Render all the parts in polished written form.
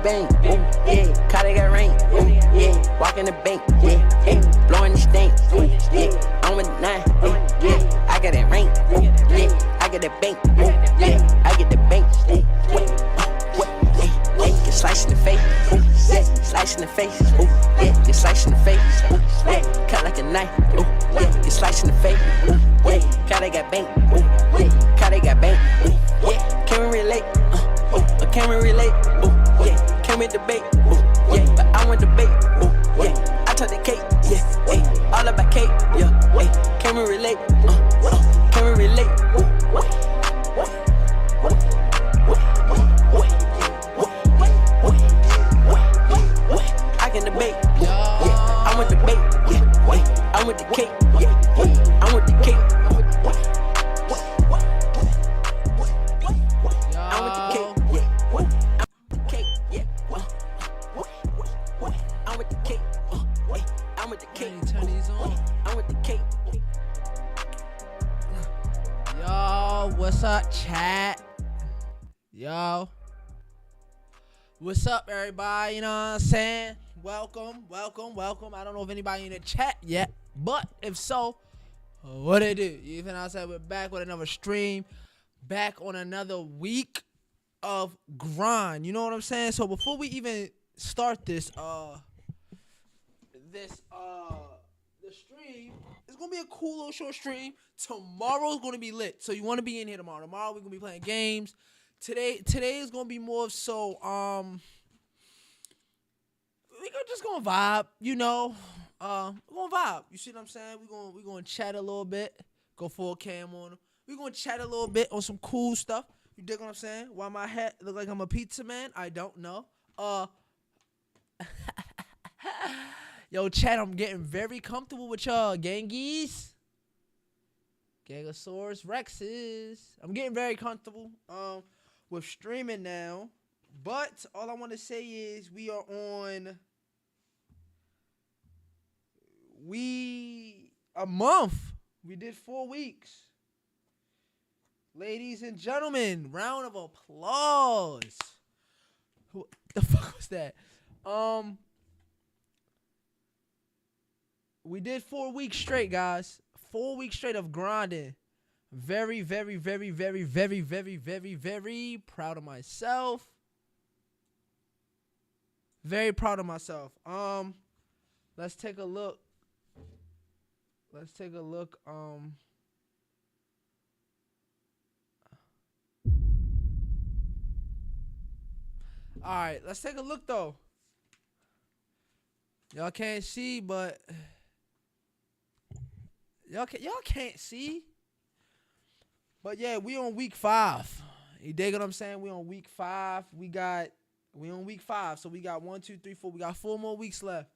bang, ooh, yeah. Car they got rain, ooh, yeah. Walk in the bank, yeah, yeah. Blowing the stank, ooh, yeah. I'm with 9, yeah. I got that rain, ooh, yeah. I got that bank, ooh, yeah. I get the bank, ooh, get sliced in the face, ooh, yeah. Slice in the face, ooh, yeah. Get sliced in the face, ooh, yeah. Cut like a knife, ooh, yeah. Get sliced in the face, ooh, yeah. Car they got bank, ooh, yeah. Car they got bank, ooh, yeah. Can we relate, can we relate, ooh, yeah. Can we debate, ooh, yeah. But I want debate, ooh, yeah. I took the cake, yeah, hey. All about cake, yeah, hey. Can we relate, can we relate, ooh, I can debate, yeah. I want debate, yeah. I want the cake, yeah. I want the cake. What's up, chat? Yo. What's up, everybody? You know what I'm saying? Welcome. I don't know if anybody in the chat yet, but if so, what it do? Even I said we're back with another stream, back on another week of grind. You know what I'm saying? So before we even start this the stream, it's gonna be a cool little short stream. Tomorrow's gonna be lit, so you want to be in here tomorrow. Tomorrow we're gonna be playing games. Today is gonna be more so we just gonna vibe, you know. We're gonna vibe. You see what I'm saying? We're gonna chat a little bit. Go full cam on them. We're gonna chat a little bit on some cool stuff. You dig what I'm saying? Why my hat look like I'm a pizza man? I don't know. Yo, chat, I'm getting very comfortable with y'all, gangies. Gangosaurus Rexes. I'm getting very comfortable with streaming now. But all I want to say is we are on a month. We did 4 weeks. Ladies and gentlemen, round of applause. Who the fuck was that? We did 4 weeks straight, guys. 4 weeks straight of grinding. Very, very, very, very, very, very, very, very proud of myself. Very proud of myself. Let's take a look. Alright, let's take a look though. Y'all can't see, but y'all can't see. But yeah, we on week 5. You dig what I'm saying? We on week 5. We on week 5. So we got 1, 2, 3, 4. We got 4 more weeks left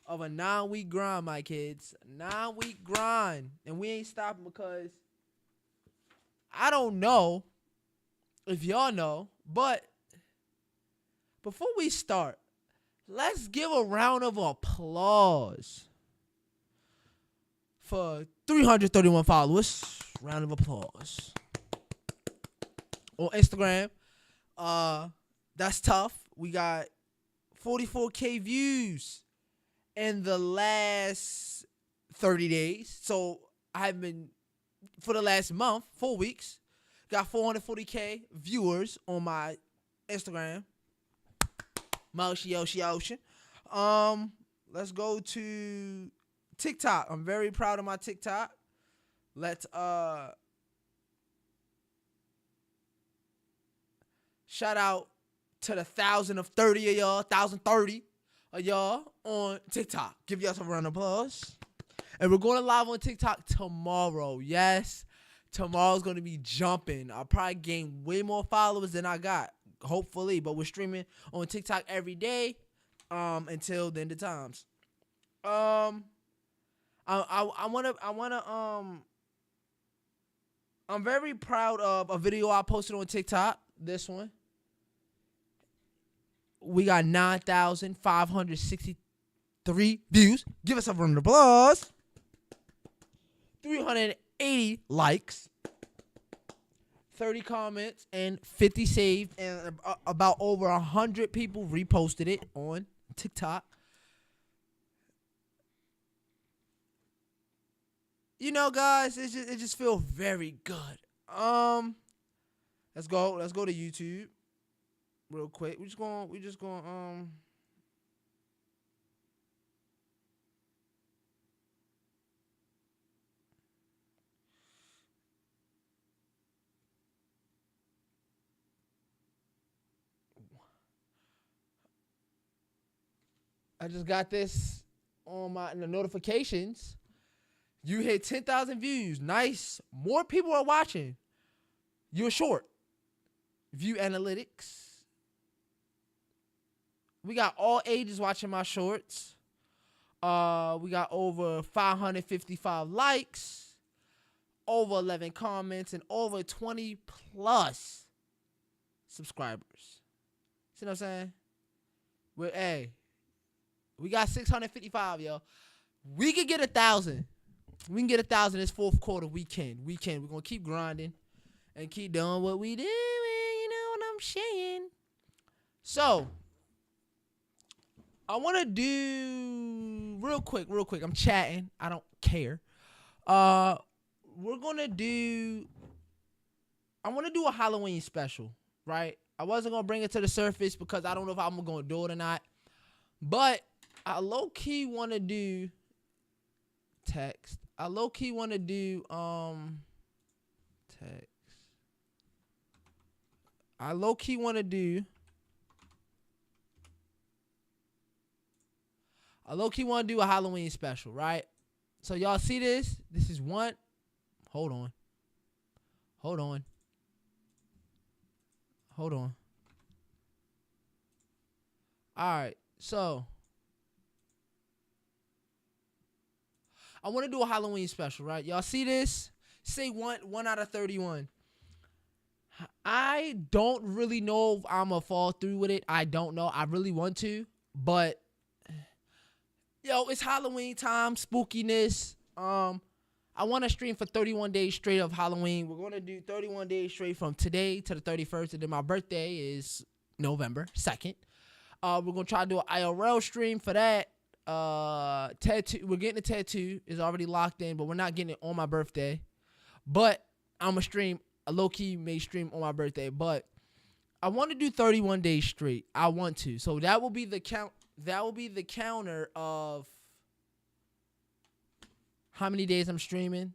of a 9-week grind, my kids. 9-week grind. And we ain't stopping because I don't know if y'all know, but before we start, let's give a round of applause for 331 followers. Round of applause. On Instagram. That's tough. We got 44K views in the last 30 days. So I've been, for the last month, 4 weeks, got 440K viewers on my Instagram. Moshi Yoshi Ocean. Let's go to TikTok. I'm very proud of my TikTok. Let's shout out to the 1,030 of y'all, 1,030 of y'all on TikTok. Give y'all some round of applause. And we're going live on TikTok tomorrow. Yes, tomorrow's going to be jumping. I'll probably gain way more followers than I got, hopefully. But we're streaming on TikTok every day until the end of times. I'm very proud of a video I posted on TikTok. This one. We got 9,563 views. Give us a round of applause. 380 likes. 30 comments and 50 saved, and about over 100 people reposted it on TikTok. You know, guys, it just feels very good. Let's go to YouTube real quick. We just going I just got this on the notifications. You hit 10,000 views. Nice. More people are watching. You're short. View analytics. We got all ages watching my shorts. We got over 555 likes, over 11 comments, and over 20 plus subscribers. See what I'm saying? We got 655, yo. We can get 1,000. We can get 1,000 this fourth quarter. We can. We're gonna keep grinding and keep doing what we do. You know what I'm saying? So I want to do real quick. I'm chatting. I don't care. I want to do a Halloween special, right? I wasn't going to bring it to the surface because I don't know if I'm going to do it or not. But I low-key want to do text. I low-key want to do text. I low-key want to do a Halloween special, right? So y'all see this? This is one. Hold on. All right. So I want to do a Halloween special, right? Y'all see this? Say one out of 31. I don't really know if I'm going to fall through with it. I don't know. I really want to, but yo, it's Halloween time, spookiness. I want to stream for 31 days straight of Halloween. We're going to do 31 days straight from today to the 31st, and then my birthday is November 2nd. We're going to try to do an IRL stream for that. Tattoo. We're getting a tattoo. It's already locked in, but we're not getting it on my birthday. But I'm going to stream. A low-key may stream on my birthday, but I want to do 31 days straight. I want to. So that will be the count. That will be the counter of how many days I'm streaming.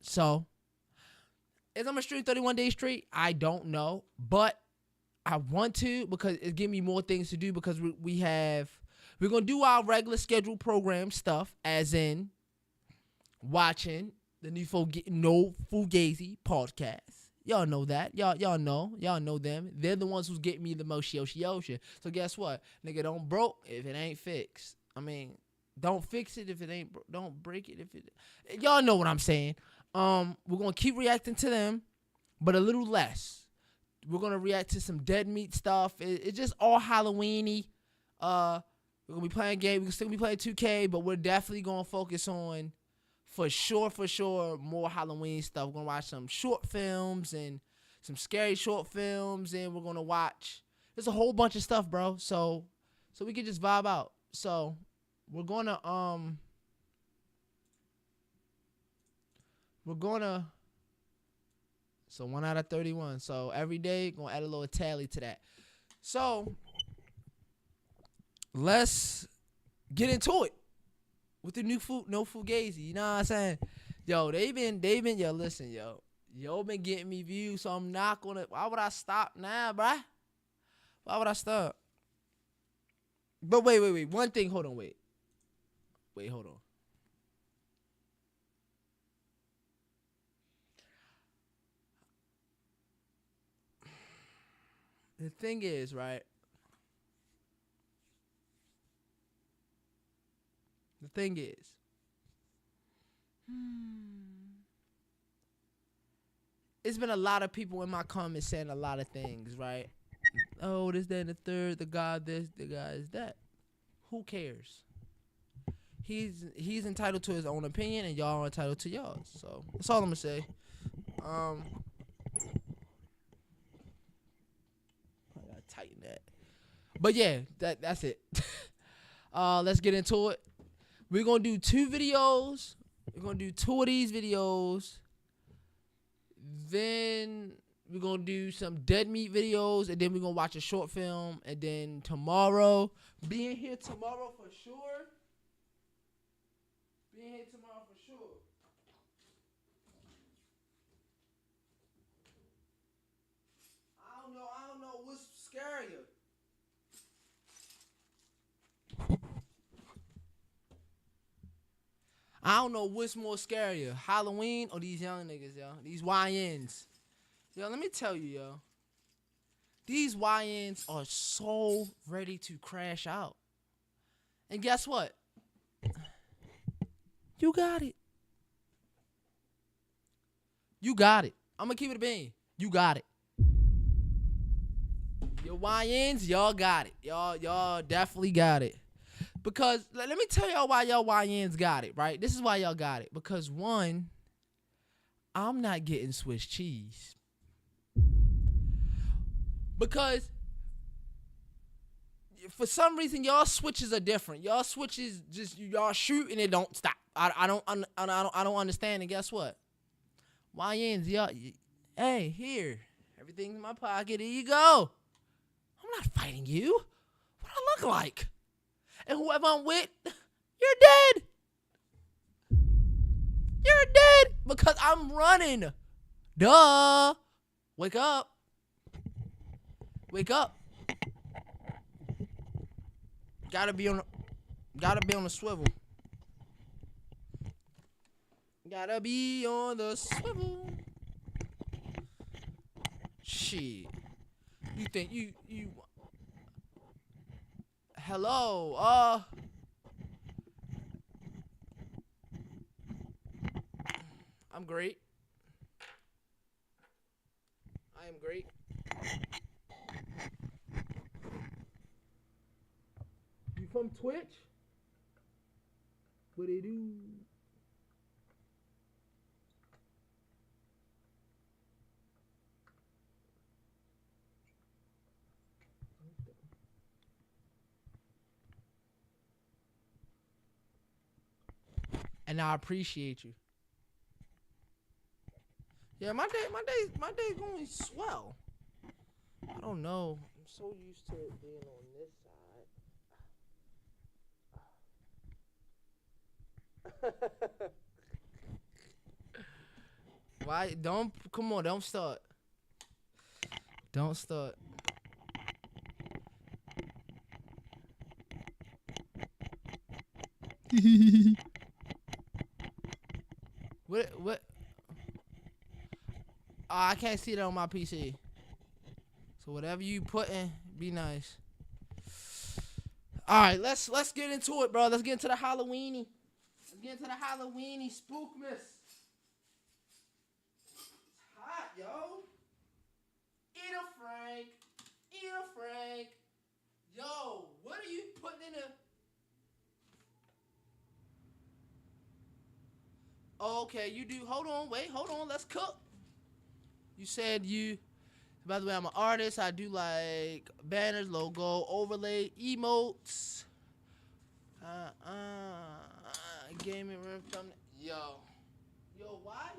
So, is I'm going to stream 31 days straight? I don't know. But I want to because it gives me more things to do because we're going to do our regular scheduled program stuff, as in watching the new No Fugazi podcast. Y'all know that. Y'all know them. They're the ones who's getting me the most Yoshi. So guess what? Nigga, don't broke if it ain't fixed. I mean, don't fix it if it ain't don't break it if it. Y'all know what I'm saying. We're going to keep reacting to them, but a little less. We're going to react to some dead meat stuff. It's just all Halloween-y. We're going to be playing games. We're going to still be playing 2K, but we're definitely going to focus on for sure, more Halloween stuff. We're going to watch some short films and some scary short films, and we're going to watch. There's a whole bunch of stuff, bro. So we can just vibe out. So we're going to, so 1 out of 31. So every day, going to add a little tally to that. So let's get into it. With the new No Fugazi, you know what I'm saying? Yo, they've been, yo, listen, yo been getting me views, so I'm not gonna, why would I stop now, bruh? Why would I stop? But wait, one thing, hold on. The thing is, right? The thing is, it's been a lot of people in my comments saying a lot of things, right? Oh, this, that, and the third, the guy this, the guy is that. Who cares? He's entitled to his own opinion, and y'all are entitled to y'all. So that's all I'm gonna say. tighten that. But yeah, that's it. Let's get into it. We're gonna do 2 videos. We're gonna do 2 of these videos. Then we're gonna do some dead meat videos, and then we're gonna watch a short film. And then tomorrow, being here tomorrow for sure. Being here tomorrow for sure. I don't know what's scarier. I don't know what's more scarier, Halloween or these young niggas, yo. These YNs. Yo, let me tell you, yo. These YNs are so ready to crash out. And guess what? You got it. You got it. I'm going to keep it a bean. You got it. Your YNs, y'all got it. Y'all definitely got it. Because, let me tell y'all why y'all YNs got it, right? This is why y'all got it. Because, one, I'm not getting Swiss cheese. Because, for some reason, y'all switches are different. Y'all switches, just, y'all shoot and it don't stop. I don't understand. And guess what? YNs, y'all, hey, here. Everything's in my pocket. Here you go. I'm not fighting you. What do I look like? And whoever I'm with, you're dead. You're dead because I'm running. Duh. Wake up. Wake up. Gotta be on the swivel. Gotta be on the swivel. Shit. You think you hello, I'm great. I am great. You from Twitch? What they do? And I appreciate you. Yeah, my day going swell. I don't know. I'm so used to it being on this side. Why? Come on, don't start. Don't start. What? Oh, I can't see that on my PC. So whatever you put in, be nice. All right, let's get into it, bro. Let's get into the Halloweeny. Let's get into the Halloweeny spookmas. It's hot, yo. Eat a Frank. Yo, what are you putting in a... Okay, you do. Hold on, let's cook. You said you, by the way, I'm an artist. I do like banners, logo, overlay, emotes. Gaming room thumbnail. Yo, why?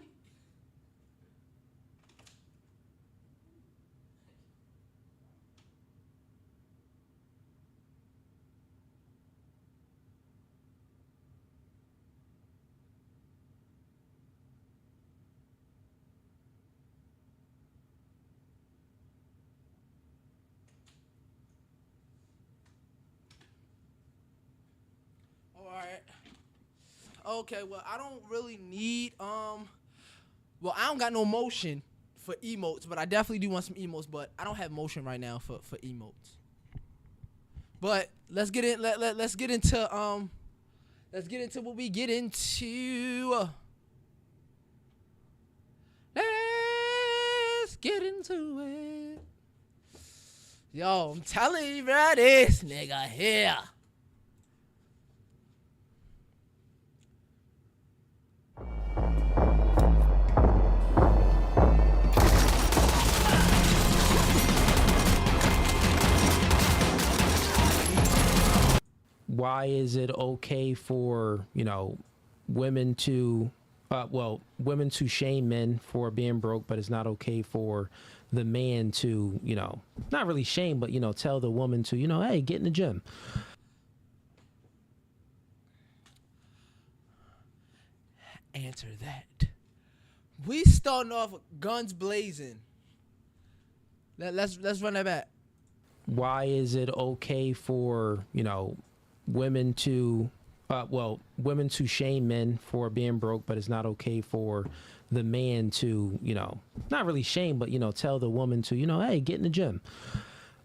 Alright. Okay, well, I don't really need, well, I don't got no motion for emotes, but I definitely do want some emotes, but I don't have motion right now for emotes. But let's get in, let's get into what we get into. Let's get into it. Yo, I'm telling you, bro, this nigga here. why is it okay for, women to women to shame men for being broke, but it's not okay for the man to, not really shame, but, tell the woman to, hey, get in the gym. Answer that. We starting off guns blazing. Let's run that back. Why is it okay for, women to women to shame men for being broke, but it's not okay for the man to, not really shame, but, tell the woman to, hey, get in the gym.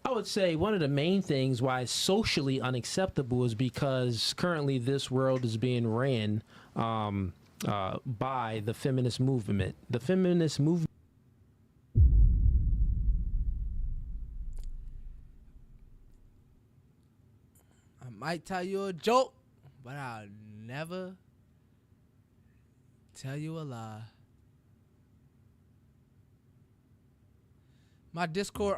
I would say one of the main things why it's socially unacceptable is because currently this world is being ran by the feminist movement. The feminist movement. I might tell you a joke, but I'll never tell you a lie. My Discord,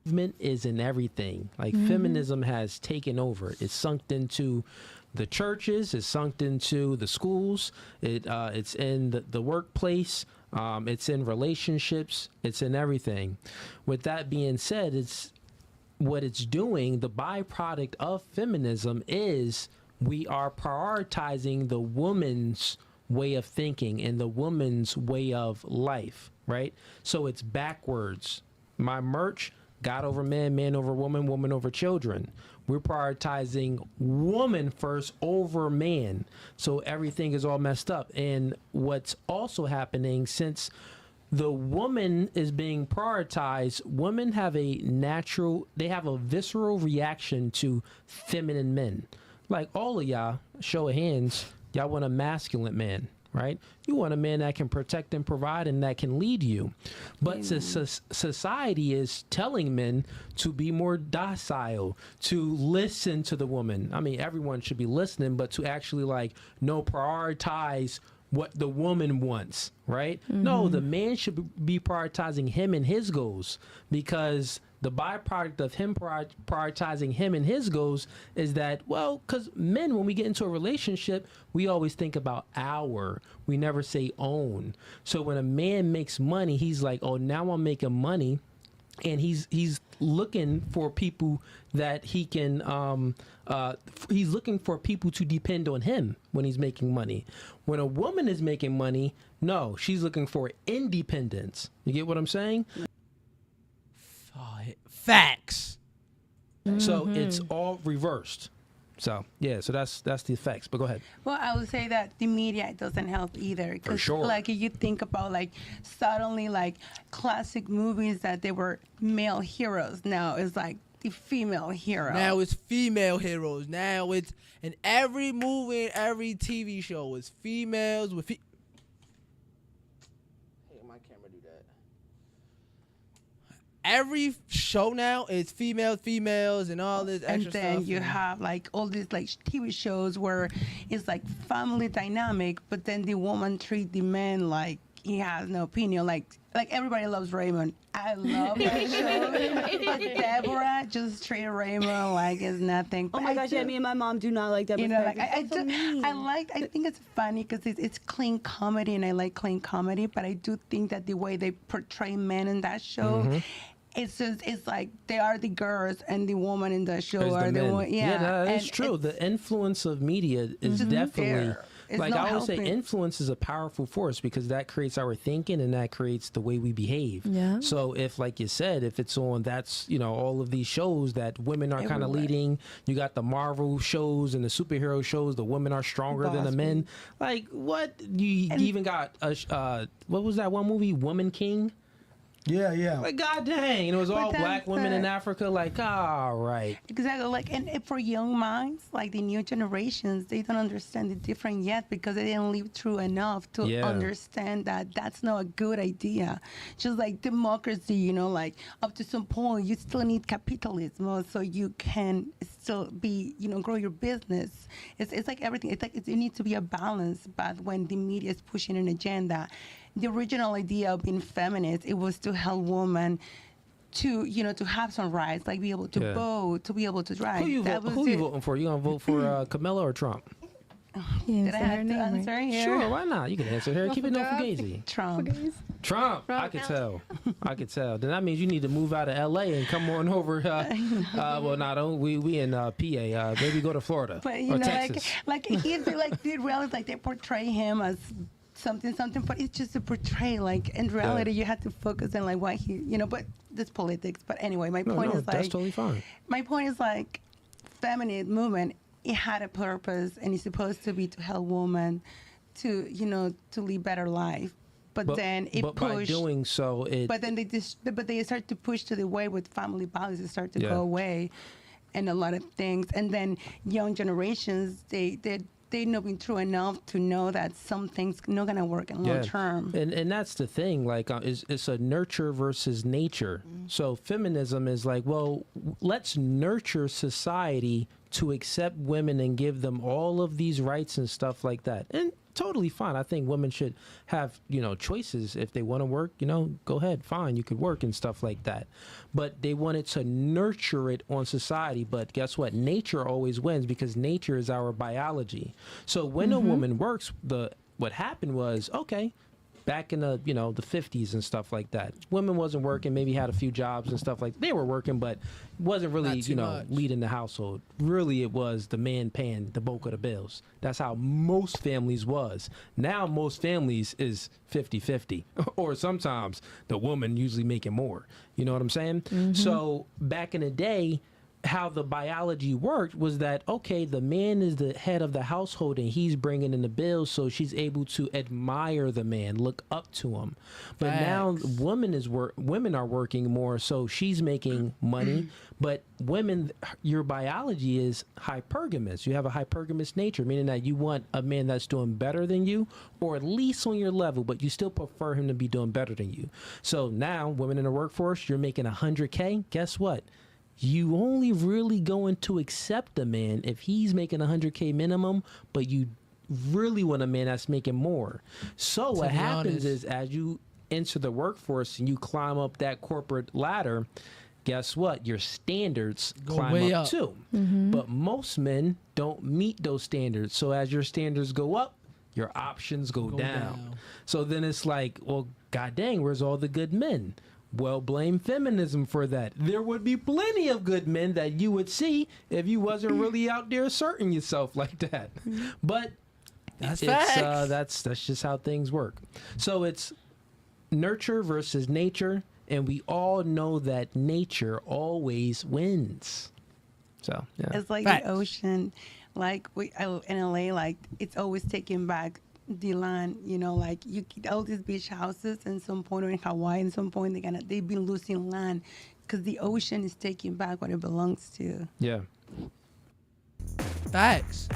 movement is in everything. Like feminism has taken over. It's sunk into the churches. It's sunk into the schools. It's in the workplace. It's in relationships. It's in everything. With that being said, it's what it's doing. The byproduct of feminism is we are prioritizing the woman's way of thinking and the woman's way of life, right? So it's backwards. My merch, God over man, man over woman, woman over children. We're prioritizing woman first over man. So everything is all messed up. And what's also happening, since the woman is being prioritized, women have they have a visceral reaction to feminine men. Like all of y'all, show of hands, y'all want a masculine man, right? You want a man that can protect and provide and that can lead you. But society is telling men to be more docile, to listen to the woman. I mean, everyone should be listening, but to actually prioritize what the woman wants, right? No, the man should be prioritizing him and his goals, because the byproduct of him prioritizing him and his goals is that, because men, when we get into a relationship, we always think about we never say own. So when a man makes money, he's like, oh, now I'm making money. And he's looking for people that he can, he's looking for people to depend on him when he's making money. When a woman is making money, no, she's looking for independence. You get what I'm saying? Facts. So it's all reversed. So yeah, so that's the effects. But go ahead. Well, I would say that the media doesn't help either. For sure. Like if you think about suddenly classic movies that they were male heroes, now it's like the female hero. Now it's female heroes. Now it's in every movie and every TV show it's females with. Hey, my camera do that. Every show now is females, and all this extra stuff. And then you have all these TV shows where it's family dynamic, but then the woman treat the man like he has no opinion. Like everybody loves Raymond. I love that show. But Deborah just treat Raymond like it's nothing. Oh my gosh, me and my mom do not like Deborah. I think it's funny because it's clean comedy, and I like clean comedy. But I do think that the way they portray men in that show. It's like they are the girls and the woman in the show are the one. Yeah, it's true. The influence of media is definitely It's Like not I always say, helping. influence is a powerful force because that creates our thinking and that creates the way we behave. Yeah. So if, like you said, if it's on, that's, you know, all of these shows that women are kind of Everywhere. leading. You got the Marvel shows and the superhero shows. The women are stronger than the Boss men. Like what? You even got what was that one movie, Woman King? Yeah, yeah. Like God dang, and it was all that's black women in the- Africa. Like all right. Exactly. Like, and for young minds, like the new generations, they don't understand the difference yet because they didn't live through enough to Yeah. understand that that's not a good idea. Just like democracy, you know, like up to some point, you still need capitalism so you can still be, you know, grow your business. It's like everything. It's like it needs to be a balance. But when the media is pushing an agenda, the original idea of being feminist, it was to help women to, you know, to have some rights, like be able to Yeah. vote, to be able to drive. Who you That was you it. voting for? You gonna vote for Camilla or Trump? Yeah, Did I have to answer here? Sure, why not? You can answer here. Keep it no fugazi. Trump. Trump. I Trump, could yeah. tell. I could tell. Then that means you need to move out of L.A. and come on over. Well, not we in PA. Maybe go to Florida But you or know, Texas. like he's like the reality, like they portray him as something, but it's just a portray. Like in reality, you have to focus on like what he, you know. But this politics. But anyway, my no, point no, is that's like totally fine. my point is like feminine movement. It had a purpose, and it's supposed to be to help women to, you know, to live better life. But then it but pushed. by doing so, it But then they start to push to the way with family values start to Yeah. go away, and a lot of things. And then young generations, they not been through enough to know that some things not gonna work in long term. And that's the thing. Like, it's a nurture versus nature. So feminism is like, well, let's nurture society to accept women and give them all of these rights and stuff like that. And totally fine. I think women should have, you know, choices. If they want to work, you know, go ahead, fine, you could work and stuff like that. But they wanted to nurture it on society. But guess what? Nature always wins because nature is our biology. So when a woman works, what happened was, okay, back in the, you know, the 50s and stuff like that, women wasn't working, maybe had a few jobs and stuff like they were working, but wasn't really, Not too you know, much. leading the household. Really, it was the man paying the bulk of the bills. That's how most families was. Now most families is 50-50 or sometimes the woman usually making more. You know what I'm saying? So back in the day, how the biology worked was that, okay, the man is the head of the household and he's bringing in the bills, so she's able to admire the man, look up to him. But now Facts. women are working more, so she's making money. But women, your biology is hypergamous. You have a hypergamous nature, meaning that you want a man that's doing better than you, or at least on your level, but you still prefer him to be doing better than you. So now, women in the workforce, you're making 100K. Guess what? You only really going to accept a man if he's making 100K minimum, but you really want a man that's making more. So what be happens honest. is, as you enter the workforce and you climb up that corporate ladder, guess what? Your standards Go climb way up up. too. But most men don't meet those standards. So as your standards go up, your options go down. So then it's like, well, god dang, where's all the good men? Well, blame feminism for that. There would be plenty of good men that you would see if you wasn't really out there asserting yourself like that. But That's it's facts. that's just how things work. So it's nurture versus nature, and we all know that nature always wins. So yeah. It's like Facts. the ocean, like in LA, like it's always taking back the land. You know, like you all these beach houses, and some point or in Hawaii, and some point they've been losing land because the ocean is taking back what it belongs to. Yeah. Facts.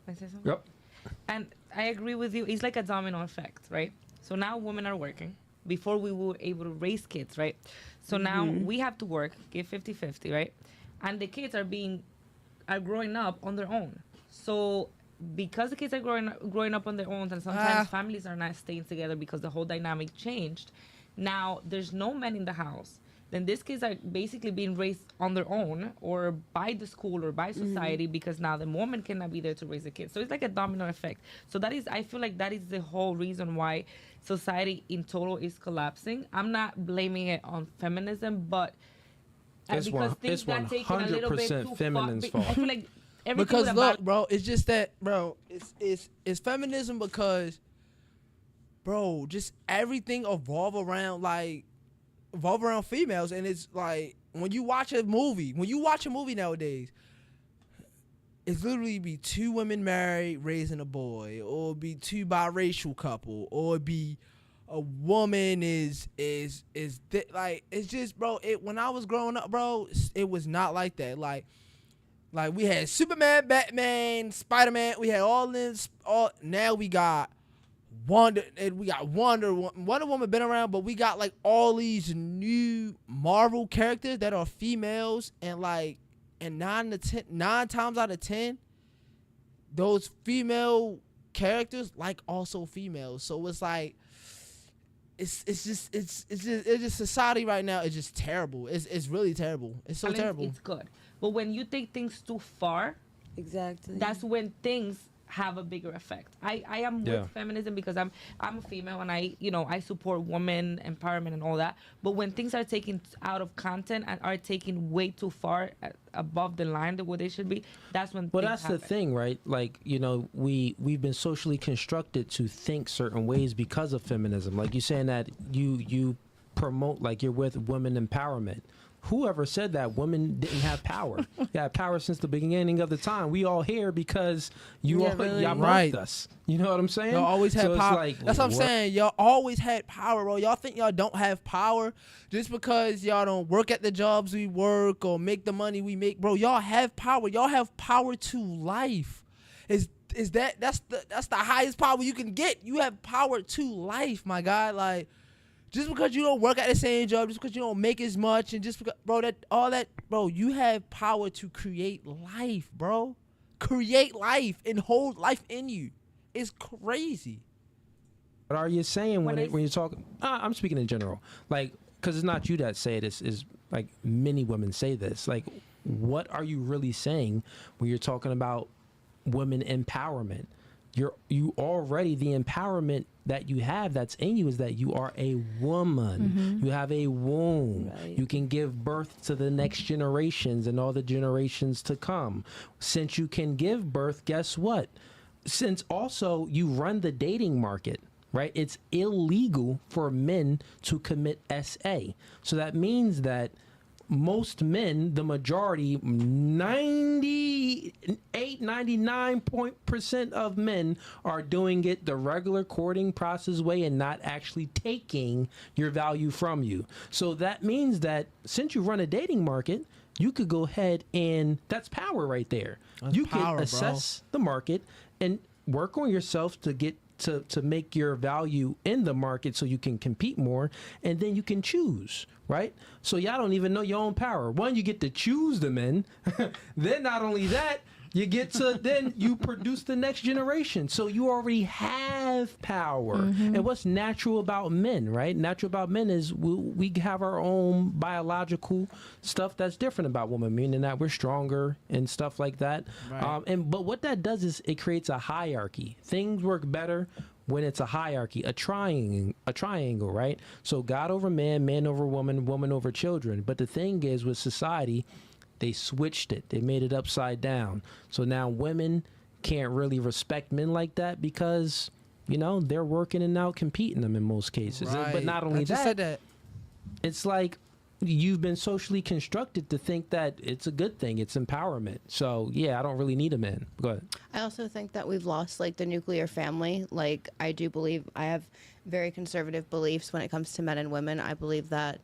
Can I say something? Yep. And I agree with you. It's like a domino effect, right? So now women are working. Before we were able to raise kids, right? So now we have to work, give 50-50, right? And the kids are growing up on their own. So because the kids are growing up on their own, and sometimes families are not staying together because the whole dynamic changed. Now there's no men in the house. Then these kids are basically being raised on their own or by the school or by society because now the woman cannot be there to raise the kids. So it's like a domino effect. So I feel like that is the whole reason why society in total is collapsing. I'm not blaming it on feminism, but It's because things got taken a little bit 100% too feminine's far. fault. I feel like everything Because with a look, balance. bro, it's just that, bro, it's feminism because, bro, just everything evolve around females, and it's like when you watch a movie nowadays, it's literally be two women married raising a boy, or be two biracial couple, or be a woman like it's just, bro. When I was growing up, bro, it was not like that. Like we had Superman, Batman, Spider-Man. We had all this. Now we got Wonder Woman been around, but we got like all these new Marvel characters that are females, and 9 times out of 10, those female characters like also females. So it's like it's just society right now is just terrible. It's really terrible. It's so terrible. It's good, but when you take things too far, Exactly. that's when things have a bigger effect. I am Yeah. with feminism because I'm a female, and I support women empowerment and all that. But when things are taken out of content and are taken way too far above the line to what they should be, that's when. Well, things that's happen. the thing, right? Like, we've been socially constructed to think certain ways because of feminism. Like you saying that you promote, like you're with women empowerment. Whoever said that women didn't have power? They had power since the beginning of the time. We all here because y'all Right. birthed us. You know what I'm saying? Y'all always had So it's power. like, That's what I'm saying. Y'all always had power, bro. Y'all think y'all don't have power just because y'all don't work at the jobs we work or make the money we make, bro. Y'all have power. Y'all have power to life. That's the highest power you can get. You have power to life, my guy. Like, just because you don't work at the same job, just because you don't make as much, and just because, bro, you have power to create life, bro. Create life and hold life in you. It's crazy. What are you saying when When you're talking? I'm speaking in general, like, because it's not you that say it. Is like many women say this. Like, what are you really saying when you're talking about women empowerment? You already, the empowerment that you have that's in you is that you are a woman. You have a womb. Right. You can give birth to the next generations and all the generations to come. Since you can give birth, guess what? Since also you run the dating market, right? It's illegal for men to commit SA. So that means that most men, the majority, 99% of men are doing it the regular courting process way and not actually taking your value from you. So that means that since you run a dating market, you could go ahead and that's power right there. That's you power, can bro. assess the market and work on yourself to get to make your value in the market so you can compete more, and then you can choose, right? So y'all don't even know your own power. One, you get to choose the men. Then not only that, you get to then you produce the next generation. So you already have power. And what's natural about men, right? Natural about men is we have our own biological stuff that's different about women, meaning that we're stronger and stuff like that. Right. But what that does is it creates a hierarchy. Things work better when it's a hierarchy, a triangle, right? So God over man, man over woman, woman over children. But the thing is with society, they switched it. They made it upside down. So now women can't really respect men like that because, they're working and out competing them in most cases. Right. But not only I just that, said that. it's like you've been socially constructed to think that it's a good thing. It's empowerment. So, yeah, I don't really need a man. Go ahead. I also think that we've lost the nuclear family. I do believe I have very conservative beliefs when it comes to men and women. I believe that,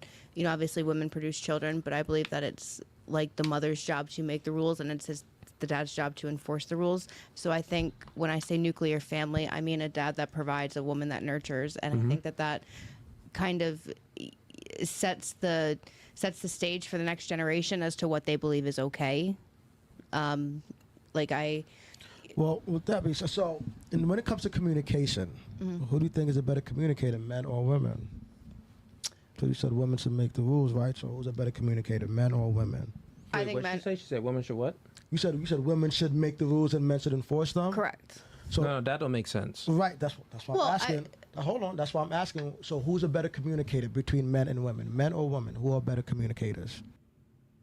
obviously women produce children, but I believe that it's the mother's job to make the rules and it's the dad's job to enforce the rules. So I think when I say nuclear family, I mean a dad that provides, a woman that nurtures. And I think that kind of sets the stage for the next generation as to what they believe is okay. Well, with that being said, and when it comes to communication, who do you think is a better communicator, men or women? So you said women should make the rules, right? So who's a better communicator, men or women? I think What'd men. she say? She said women should what? You said women should make the rules and men should enforce them. Correct. So No, that don't make sense. right, that's why Well, I'm asking. Hold on, that's why I'm asking. So who's a better communicator between men and women, men or women? Who are better communicators?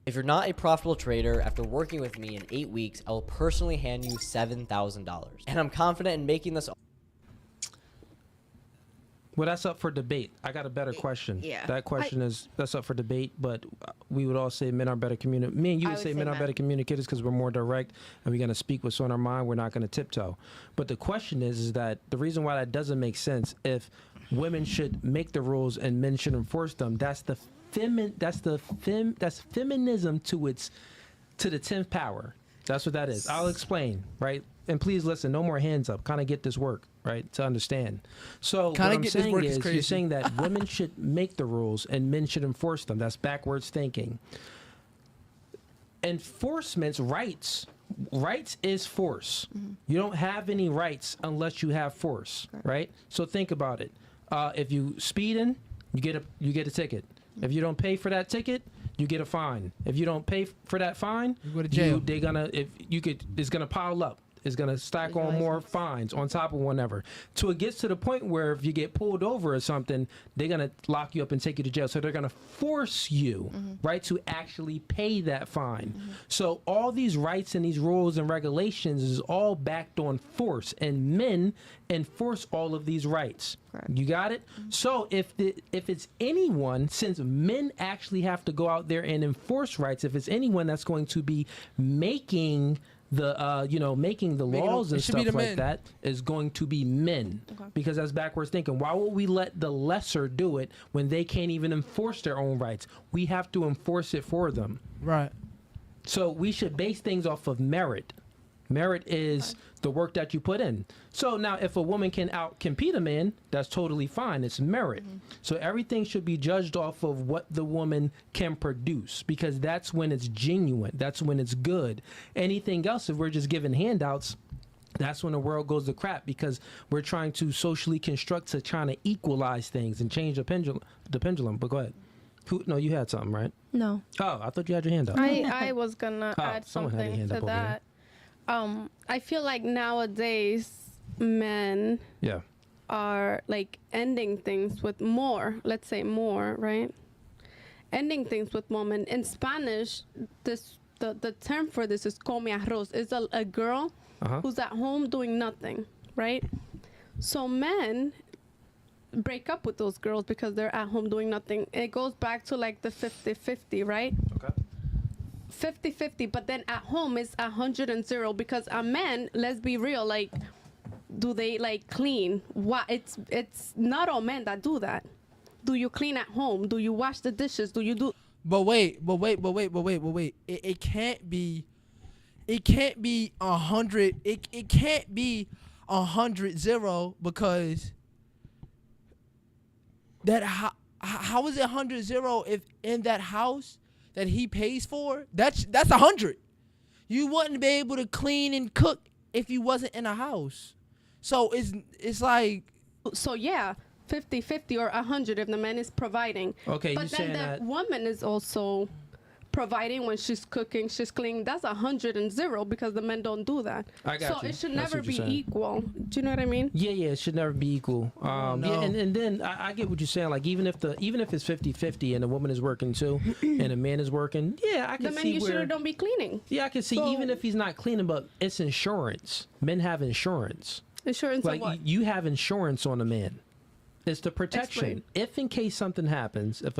If you're not a profitable trader, after working with me in 8 weeks, I will personally hand you $7,000. And I'm confident in making this. Well, that's up for debate. I got a better question. Yeah. That question that's up for debate, but we would all say men are better communicators. Me and you would say men are better communicators because we're more direct and we're going to speak what's on our mind. We're not going to tiptoe. But the question is that the reason why that doesn't make sense, if women should make the rules and men should enforce them, that's feminism to the 10th power. That's what that is. I'll explain, right? And please listen, no more hands up. Kind of get this work, right, to understand. So what I'm saying is you're saying that women should make the rules and men should enforce them. That's backwards thinking. Enforcement's rights is force. You don't have any rights unless you have force, right? So think about it. If you speeding, you get a ticket. If you don't pay for that ticket, you get a fine. If you don't pay for that fine, you go to jail. It's gonna pile up. It's gonna stack on more fines on top of whatever. So it gets to the point where if you get pulled over or something, they're gonna lock you up and take you to jail. So they're gonna force you, right, to actually pay that fine. So all these rights and these rules and regulations is all backed on force, and men enforce all of these rights. Correct. You got it? So if it's anyone, since men actually have to go out there and enforce rights, if it's anyone that's going to be making the laws and stuff like that, is going to be men. Because that's backwards thinking. Why would we let the lesser do it when they can't even enforce their own rights? We have to enforce it for them. Right. So we should base things off of merit. Merit is the work that you put in. So now if a woman can out-compete a man, that's totally fine. It's merit. So everything should be judged off of what the woman can produce, because that's when it's genuine. That's when it's good. Anything else, if we're just giving handouts, that's when the world goes to crap, because we're trying to socially construct to trying to equalize things and change the pendulum. But go ahead. No, you had something, right? No. Oh, I thought you had your hand up. I was gonna add someone had a hand something up to over that. I feel like nowadays men are like ending things with more. Let's say more, right? Ending things with women. In Spanish, the term for this is come arroz. It's a girl who's at home doing nothing, right? So men break up with those girls because they're at home doing nothing. It goes back to like the 50-50, right? Okay. 50-50, but then at home it's 100-0, because a man, let's be real, like, do they like clean? What? It's not all men that do that. Do you clean at home? Do you wash the dishes? Do you do? But wait. It can't be 100. It can't be 100-0, because that how is it 100-0 if in that house that he pays for, that's 100. You wouldn't be able to clean and cook if you wasn't in a house. So it's like, so yeah, 50-50 or 100 if the man is providing. Okay, but then the woman is also providing when she's cooking, she's cleaning. That's 100-0, because the men don't do that. I got so you. It should That's never be equal. Do you know what I mean? Yeah, it should never be equal. No. Yeah, and then I get what you're saying. Like even if it's 50-50 and a woman is working too and a man is working, yeah, I can see the men usually don't be cleaning. Yeah, I can see even if he's not cleaning, but it's insurance. Men have insurance. Insurance like of what? You have insurance on a man. It's the protection. Explain. If in case something happens, if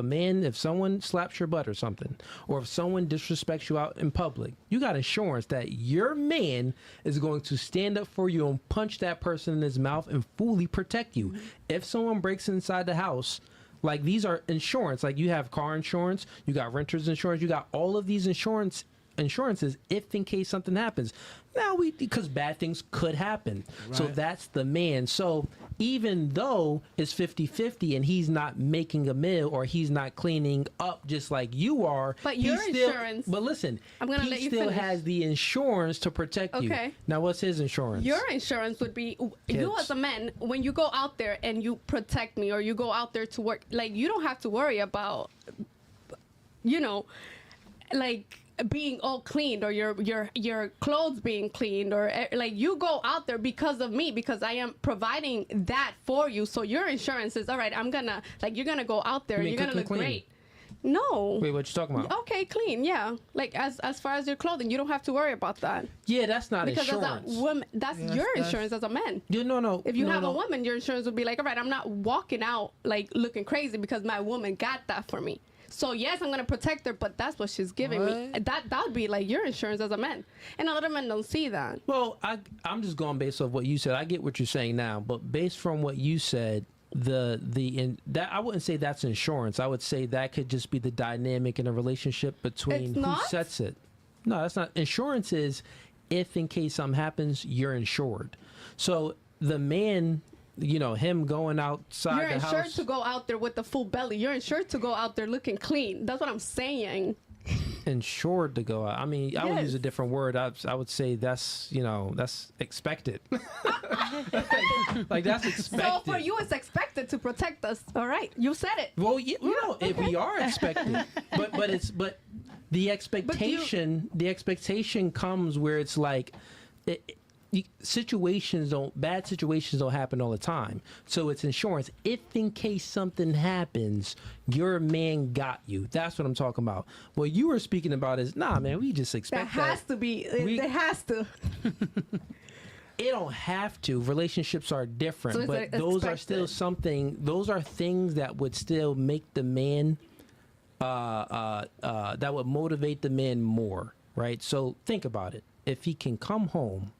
someone slaps your butt or something, or if someone disrespects you out in public, you got insurance that your man is going to stand up for you and punch that person in his mouth and fully protect you. If someone breaks inside the house, like these are insurance, like you have car insurance, you got renter's insurance, you got all of these insurances if in case something happens. Now because bad things could happen. Right. So that's the man. So even though it's 50-50 and he's not making a meal or he's not cleaning up just like you are, but your insurance. But listen, I'm gonna let you still finish. has the insurance to protect you. Okay. Now what's his insurance? Your insurance would be you as a man, when you go out there and you protect me, or you go out there to work, like you don't have to worry about, like being all cleaned, or your clothes being cleaned, or like you go out there because of me, because I am providing that for you. So your insurance is all right. You're gonna go out there, you're gonna look great. No. Wait, what you talking about? Okay, clean, yeah. Like as far as your clothing, you don't have to worry about that. Yeah, that's not because insurance. As a woman, that's your insurance as a man. Yeah, no. If you have a woman, your insurance would be like, all right, I'm not walking out like looking crazy because my woman got that for me. So yes, I'm gonna protect her, but that's what she's giving me. That would be like your insurance as a man, and a lot of men don't see that. Well, I'm just going based off what you said. I get what you're saying now, but based from what you said, that I wouldn't say that's insurance. I would say that could just be the dynamic in a relationship between who sets it. No, that's not. Insurance is if in case something happens, you're insured. So the man, you know, him going outside you're the house. You're insured to go out there with the full belly. You're insured to go out there looking clean. That's what I'm saying. Insured to go out. I mean, yes. I would use a different word. I would say that's, you know, that's expected. like that's expected. So for you, it's expected to protect us. All right, you said it. Well, you know, if we are expected, but the expectation, the expectation comes where it's like. Bad situations don't happen all the time. So it's insurance. If in case something happens, your man got you. That's what I'm talking about. What you were speaking about is, nah, man, we just expect that. That has to be. It has to. It don't have to. Relationships are different, so but those are still something. Those are things that would still make the man, that would motivate the man more, right? So think about it. If he can come home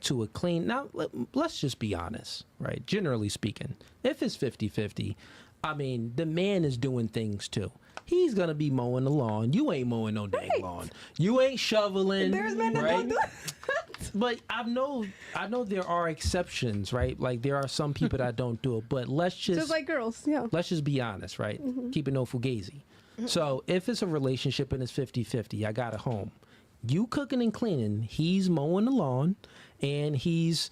to a clean, now let's just be honest, right? Generally speaking, if it's 50-50, I mean, the man is doing things too. He's gonna be mowing the lawn. You ain't mowing no dang lawn. You ain't shoveling. There's men that don't do that. But I know there are exceptions, right? Like there are some people that don't do it. But let's just like girls, yeah. Let's just be honest, right? Keep it no fugazi. So if it's a relationship and it's 50-50, I got a home. You cooking and cleaning, he's mowing the lawn, and he's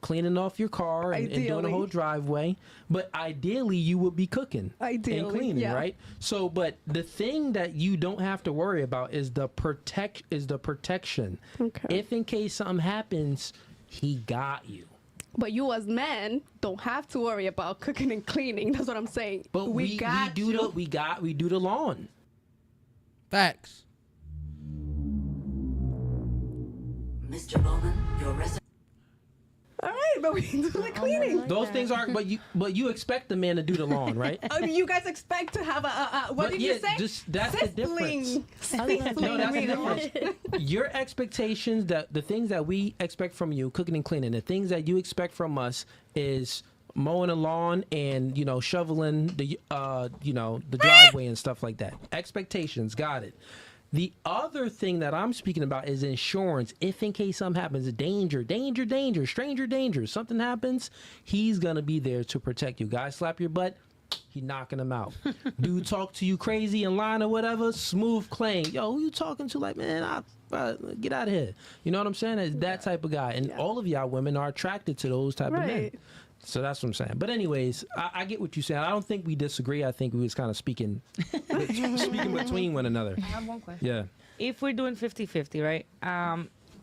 cleaning off your car and doing the whole driveway. But ideally, you would be cooking and cleaning, right? So, but the thing that you don't have to worry about is the protection. Okay. If in case something happens, he got you. But you as men don't have to worry about cooking and cleaning. That's what I'm saying. But we do the lawn. Facts. Mr. Bowman, your all right, but we do the cleaning. Those things aren't. But you expect the man to do the lawn, right? You guys expect to have what did you say? That's the difference. No, that's the difference. Your expectations, the things that we expect from you, cooking and cleaning, the things that you expect from us is mowing the lawn and shoveling the the driveway and stuff like that. Expectations, got it. The other thing that I'm speaking about is insurance. If in case something happens, danger, stranger danger, something happens, he's going to be there to protect you. Guys slap your butt, he knocking them out. Dude talk to you crazy in line or whatever, smooth claim. Yo, who you talking to? Like, man, get out of here. You know what I'm saying? It's that type of guy. And all of y'all women are attracted to those type of men. So that's what I'm saying. But anyways, I get what you're saying. I don't think we disagree. I think we was kind of speaking between one another. I have one question. Yeah. If we're doing 50-50, right?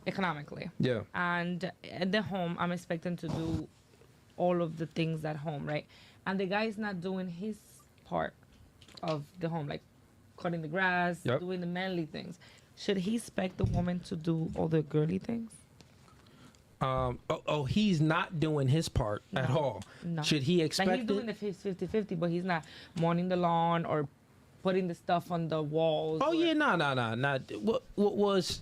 Economically. Yeah. And at the home, I'm expecting to do all of the things at home, right? And the guy's not doing his part of the home, like cutting the grass, doing the manly things. Should he expect the woman to do all the girly things? He's not doing his part at all. No. Should he expect he's doing the 50-50, but he's not mowing the lawn or putting the stuff on the walls. Oh, yeah, no. What was...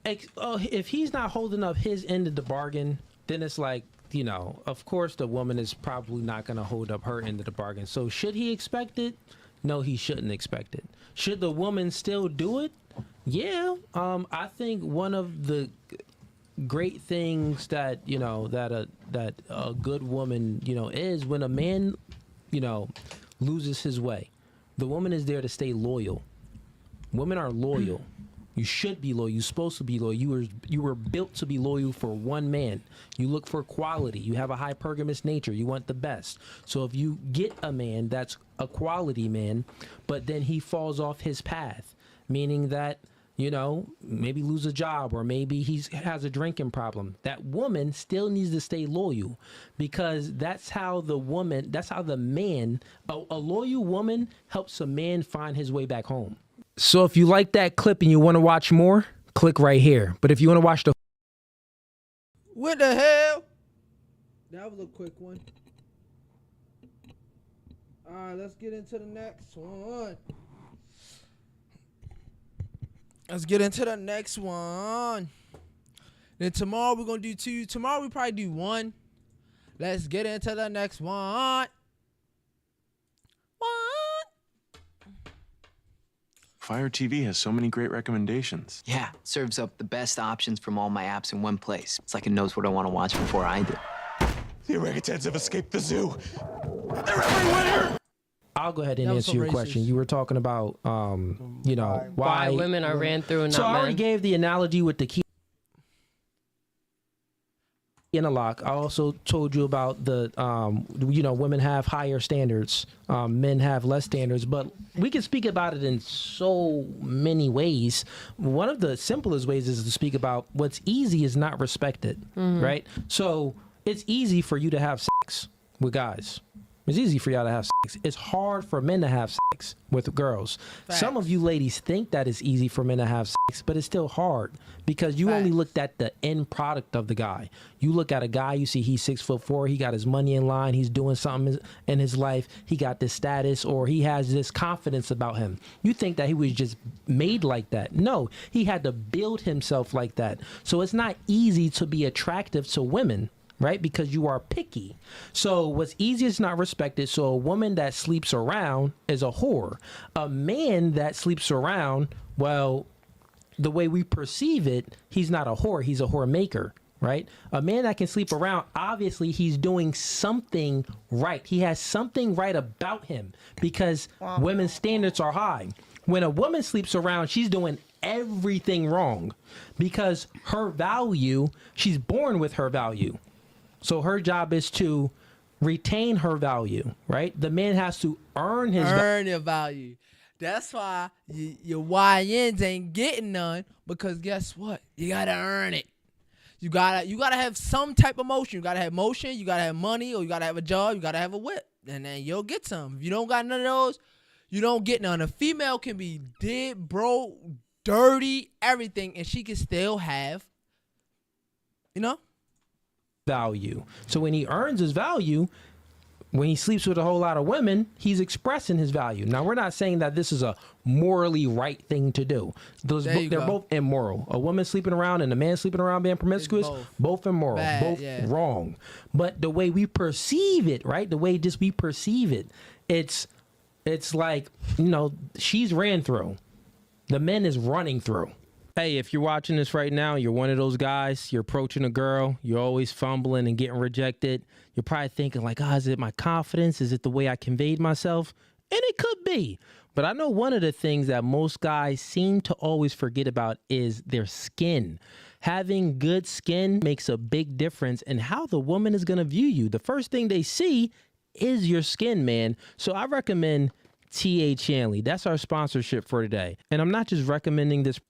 if he's not holding up his end of the bargain, then it's like, of course the woman is probably not going to hold up her end of the bargain. So should he expect it? No, he shouldn't expect it. Should the woman still do it? Yeah. I think one of the great things that that a good woman is when a man loses his way, the woman is there to stay loyal. Women are loyal. You should be loyal. You're supposed to be loyal. You were built to be loyal for one man. You look for quality. You have a hypergamous nature. You want the best. So if you get a man that's a quality man, but then he falls off his path, meaning that you know, maybe lose a job, or maybe he has a drinking problem, that woman still needs to stay loyal, because that's how the man, a loyal woman helps a man find his way back home. So if you like that clip and you want to watch more, click right here. But if you want to watch the... What the hell? That was a quick one. All right, let's get into the next one. Then tomorrow we're going to do 2. Tomorrow we probably do 1. Let's get into the next one. Fire TV has so many great recommendations. Yeah, it serves up the best options from all my apps in one place. It's like it knows what I want to watch before I do. The orangutans have escaped the zoo. They're everywhere! I'll go ahead and answer your question. You were talking about, you know, why women are ran through and not men. So I already gave the analogy with the key in a lock. I also told you about the, you know, women have higher standards, men have less standards, but we can speak about it in so many ways. One of the simplest ways is to speak about what's easy is not respected, right? So it's easy for you to have sex with guys. It's easy for y'all to have sex. It's hard for men to have sex with girls. Facts. Some of you ladies think that it's easy for men to have sex, but it's still hard because you only looked at the end product of the guy. You look at a guy, you see he's 6'4", he got his money in line, he's doing something in his life, he got this status, or he has this confidence about him. You think that he was just made like that. No, he had to build himself like that. So it's not easy to be attractive to women, right? Because you are picky. So what's easy is not respected. So a woman that sleeps around is a whore. A man that sleeps around, well, the way we perceive it, he's not a whore. He's a whore maker, right? A man that can sleep around, obviously he's doing something right. He has something right about him because women's standards are high. When a woman sleeps around, she's doing everything wrong because her value, she's born with her value. So her job is to retain her value, right? The man has to earn his value. That's why your YNs ain't getting none, because guess what? You gotta earn it. You gotta have some type of motion. You gotta have motion. You gotta have money, or you gotta have a job. You gotta have a whip, and then you'll get some. If you don't got none of those, you don't get none. A female can be dead, broke, dirty, everything, and she can still have, you know, value. So when he earns his value, when he sleeps with a whole lot of women, he's expressing his value. Now, we're not saying that this is a morally right thing to do. They're both immoral. A woman sleeping around and a man sleeping around being promiscuous, both immoral, both wrong. But the way we perceive it, right? The way just we perceive it, it's like, you know, she's ran through. The men is running through. Hey, if you're watching this right now, you're one of those guys, you're approaching a girl, you're always fumbling and getting rejected. You're probably thinking like, is it my confidence? Is it the way I conveyed myself? And it could be. But I know one of the things that most guys seem to always forget about is their skin. Having good skin makes a big difference in how the woman is going to view you. The first thing they see is your skin, man. So I recommend T.H. Hanley. That's our sponsorship for today. And I'm not just recommending this.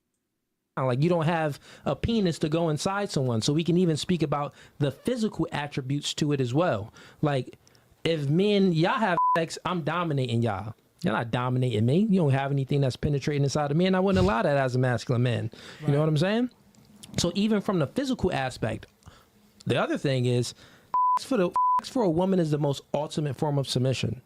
Like, you don't have a penis to go inside someone. So we can even speak about the physical attributes to it as well. Like, if me and y'all have sex, I'm dominating y'all. You're not dominating me. You don't have anything that's penetrating inside of me, and I wouldn't allow that as a masculine man. Right. You know what I'm saying? So even from the physical aspect, the other thing is, for a woman is the most ultimate form of submission.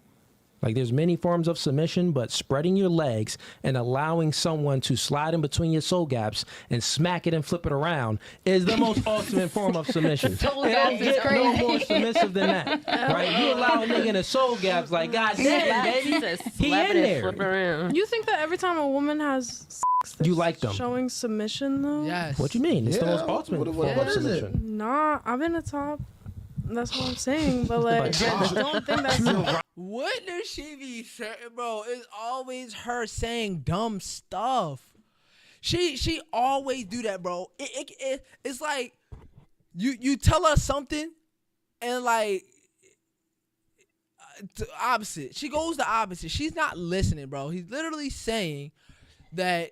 Like, there's many forms of submission, but spreading your legs and allowing someone to slide in between your soul gaps and smack it and flip it around is the most ultimate form of submission. Soul gaps is crazy. No more submissive than that, right? You allow a nigga in the soul gaps, like, God damn, baby, he in there. You think that every time a woman has sex, you like them showing submission though? Yes. What you mean? It's the most ultimate form of submission. Nah, I've been a top. That's what I'm saying, but like, I don't think that's. What does she be saying, bro? It's always her saying dumb stuff. She always do that, bro. It's like you tell her something, and like the opposite. She goes the opposite. She's not listening, bro. He's literally saying that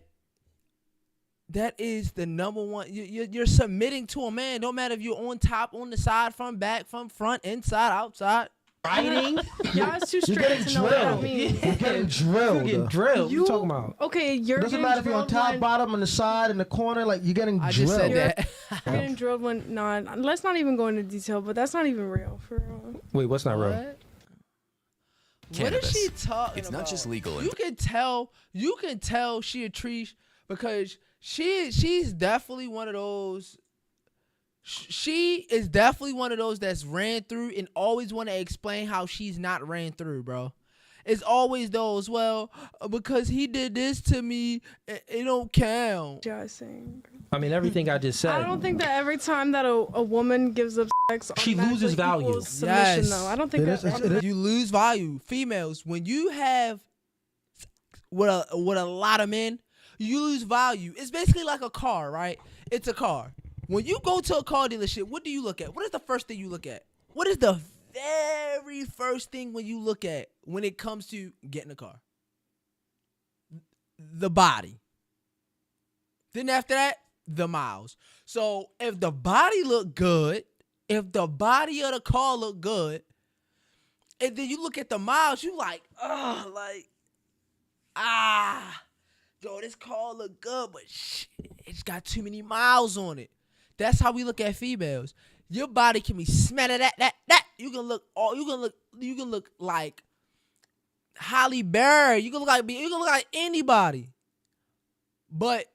That is the number one. You're submitting to a man. Don't matter if you're on top, on the side, from back, from front, inside, outside. Writing. Y'all is too You're straight getting to know what that drilled. means. You're getting drilled. You're getting drilled. What you talking about? Okay, you're It doesn't getting matter if you're on drilled top, when- bottom, on the side, in the corner. Like you're getting I drilled. just said that. You're getting drilled when. Nah, let's not even go into detail. But that's not even real. For real. Wait, what's not real? What is she talking It's about? not just legal. You can tell she a Trish because she's definitely one of those. She is definitely one of those that's ran through and always want to explain how she's not ran through, bro. It's always those, well, because he did this to me, it don't count. Just I mean, everything I just said. I don't think that every time that a woman gives up sex, She loses value. equals submission, though. I don't think that. You lose value. Females, when you have with a lot of men, you lose value. It's basically like a car, right? It's a car. When you go to a car dealership, what do you look at? What is the first thing you look at? What is the very first thing when you look at when it comes to getting a car? The body. Then after that, the miles. So if the body look good, if the body of the car look good, and then you look at the miles, you like, yo, this car look good, but shit, it's got too many miles on it. That's how we look at females. Your body can be smelling that. You can look like Halle Berry. You can look like anybody. But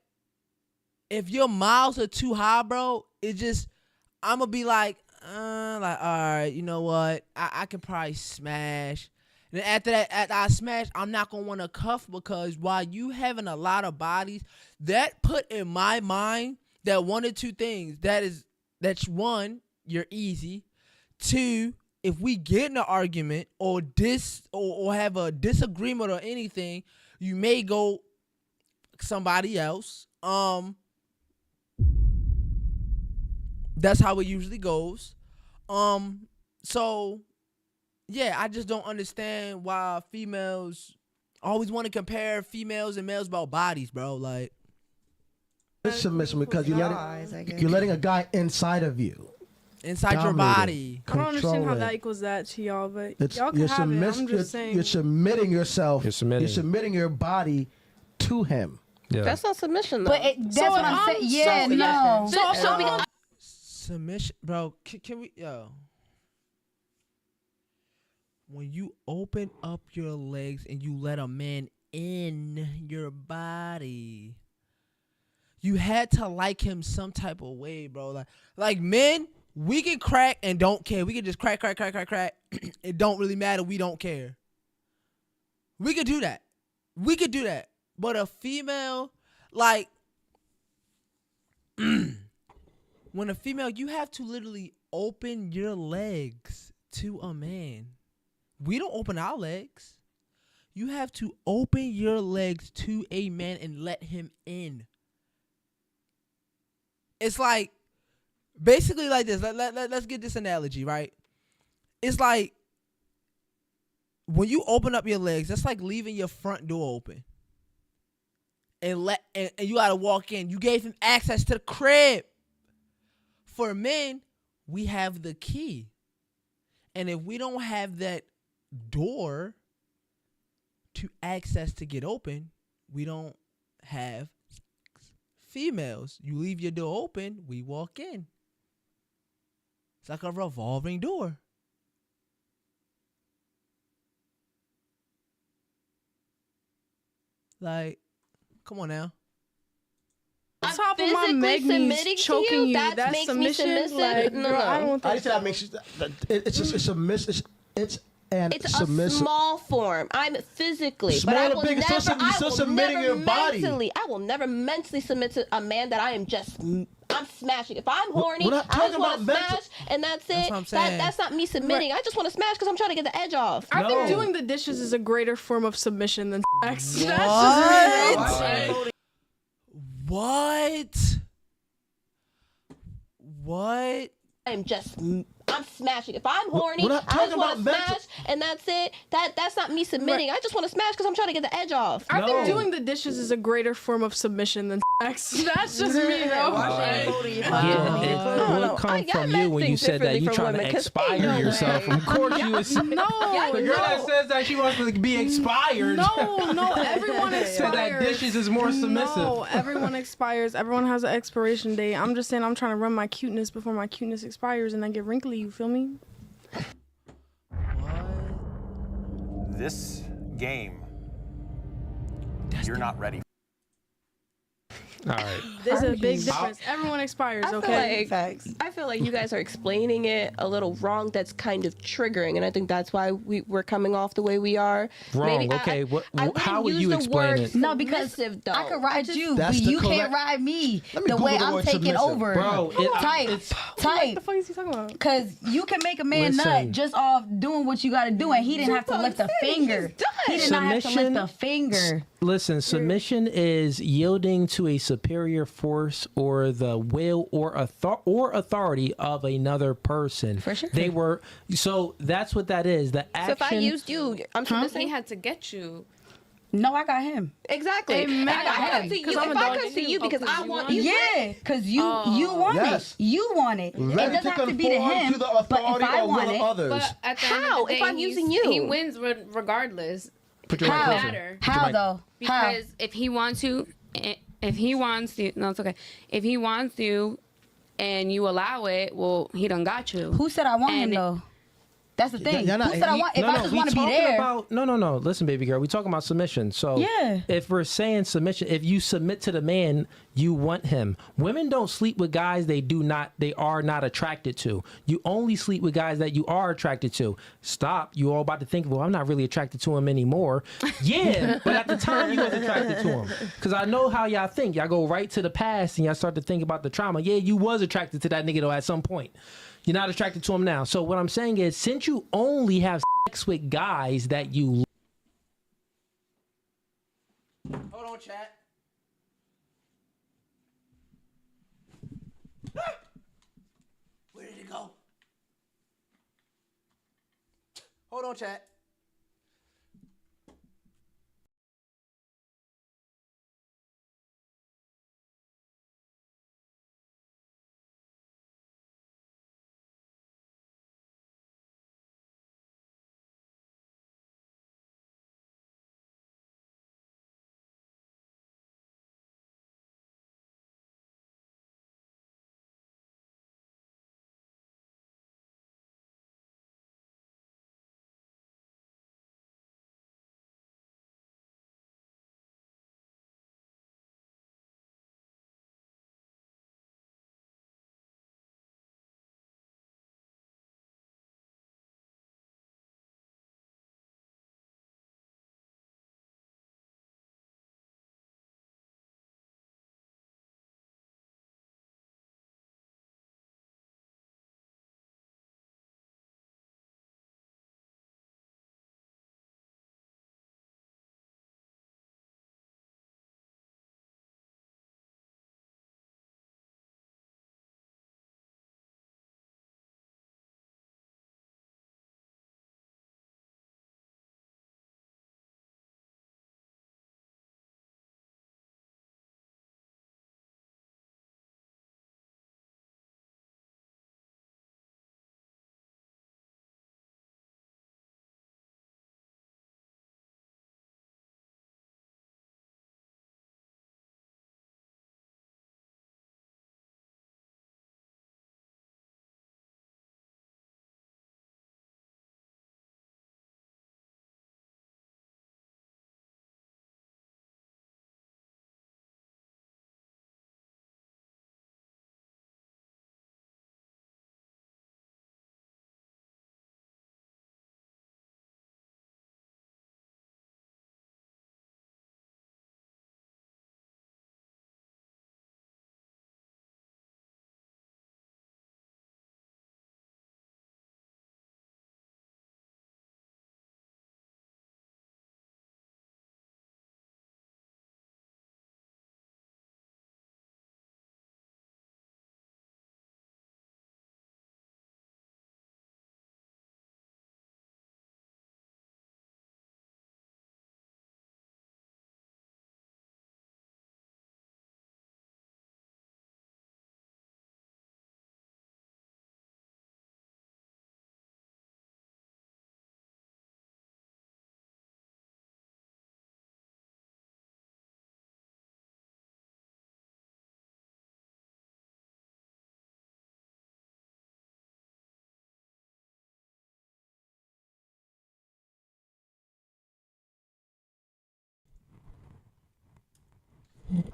if your miles are too high, bro, I'm gonna be like, all right, you know what? I can probably smash. And then after I smash, I'm not gonna want to cuff because while you having a lot of bodies, that put in my mind that one or two things. That's one, you're easy. Two, if we get in an argument or have a disagreement or anything, you may go somebody else. That's how it usually goes. So yeah, I just don't understand why females always want to compare females and males about bodies, bro. Like, It's submission because you're letting a guy inside of you. Inside your body. I don't understand how Control that it. equals that to y'all, but It's, y'all can you're, have it. submiss- I'm you're, just saying. you're submitting yourself. You're submitting. You're submitting your body to him. Yeah. That's not submission, though. But that's what I'm saying. Yeah, no. Submission, bro. Can we, when you open up your legs and you let a man in your body, you had to like him some type of way, bro. Like men, we can crack and don't care. We can just crack. It don't really matter. We don't care. We could do that. But a female, like, when a female, you have to literally open your legs to a man. We don't open our legs. You have to open your legs to a man and let him in. It's like, basically like this. Let's get this analogy, right? It's like, when you open up your legs, that's like leaving your front door open. And you gotta walk in. You gave him access to the crib. For men, we have the key. And if we don't have that door to access to get open, we don't have sex. Females, you leave your door open, we walk in. It's like a revolving door. Like, come on now. On top of my physically meg submitting knees to choking you, that that's makes me submission. submissive? Like, No, girl, no. I don't I think didn't say that makes you. It's just it's submissive. It's an It's a submissive. small form. I'm physically, Small but I or will big, it's never. still you're still submitting your body. I will never mentally submit to a man that I am just. I'm smashing. If I'm horny, we're not I talking just want to about mental- smash, and that's it. what I'm saying. That's not me submitting. I just want to smash because I'm trying to get the edge off. I think No. doing the dishes is a greater form of submission than sex. What? That's just me. What? I'm I'm smashing. If I'm horny, we're not I just talking want to about mental- smash, and that's it. That's not me submitting. I just want to smash because I'm trying to get the edge off. I think doing the dishes is a greater form of submission than sex. That's just me, though. It would come from you when you said that you're trying to expire yourself. Of course you would say. No, The girl that says that she wants to be expired. No, everyone expires. Said that dishes is more submissive. No, everyone expires. Everyone has an expiration date. I'm just saying I'm trying to run my cuteness before my cuteness expires and I get wrinkly, you feel me? This game, you're not ready. All right. There's a big difference. Everyone expires, okay? I feel like you guys are explaining it a little wrong. That's kind of triggering, and I think that's why we're coming off the way we are. Wrong. Maybe Okay. How would use you the explain word it? No, because submissive, though. I could ride you, That's but the you can't correct- ride me Let me the Google way the I'm word taking submissive. over. Bro, Type. What the fuck is he talking about? Because you can make a man Listen. nut just off doing what you got to do, and he didn't have to lift a finger. He did not have to lift a finger. Listen, submission is yielding to a superior force or the will or authority of another person. For sure. They were so that's what that is. The action. So if I used you, I'm submissive. He had to get you. No, I got him. Exactly. Amen. I come to you. If I come to you because I want you. Yeah, because you want Yes. it. You want it. Ready It doesn't to have to be to conform him. to the But if authority I or want will it, of others. But at the end How? of the day, If I'm using you? he wins regardless. Put your mic how? closer. matter. How though? How? Because if he wants you, no, it's okay. If he wants you, and you allow it, well, he done got you. Who said I want him And- though? That's the thing. You're not- Who said I want? If I just want to be there. No. Listen, baby girl, we talking about submission. So Yeah. if we're saying submission, if you submit to the man, you want him. Women don't sleep with guys they are not attracted to. You only sleep with guys that you are attracted to. Stop. You all about to think, well, I'm not really attracted to him anymore. Yeah, but at the time you was attracted to him. Because I know how y'all think. Y'all go right to the past and y'all start to think about the trauma. Yeah, you was attracted to that nigga though at some point. You're not attracted to him now. So what I'm saying is, since you only have sex with guys that you... Hold on, chat. Where did it go? Hold on, chat.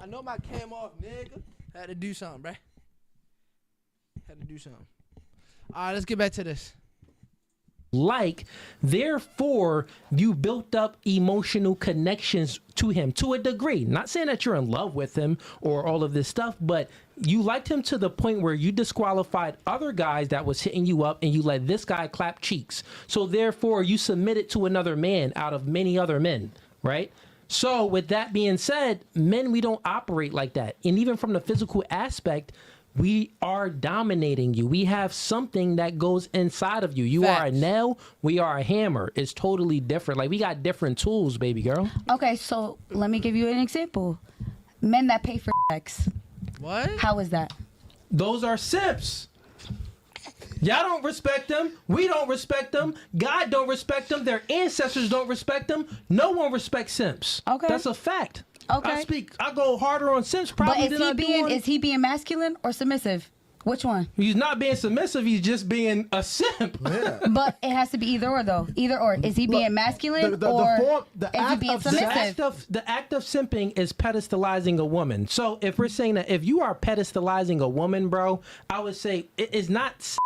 I know my cam off, nigga. Had to do something, bruh. Had to do something. All right, let's get back to this. Like, therefore, you built up emotional connections to him to a degree. Not saying that you're in love with him or all of this stuff, but you liked him to the point where you disqualified other guys that was hitting you up and you let this guy clap cheeks. So therefore, you submitted to another man out of many other men, right? So with that being said, men, we don't operate like that. And even from the physical aspect, we are dominating you. We have something that goes inside of you. You are a nail. We are a hammer. It's totally different. Like, we got different tools, baby girl. Okay, so let me give you an example. Men that pay for sex. What? How is that? Those are simps. Y'all don't respect them. We don't respect them. God don't respect them. Their ancestors don't respect them. No one respects simps. Okay. That's a fact. Okay. I go harder on simps probably But than I do on... is he being masculine or submissive? Which one? He's not being submissive. He's just being a simp. Yeah. But it has to be either or, though. Either or. Is he being masculine or is he being submissive? The act of simping is pedestalizing a woman. So if we're saying that if you are pedestalizing a woman, bro, I would say it is not sex.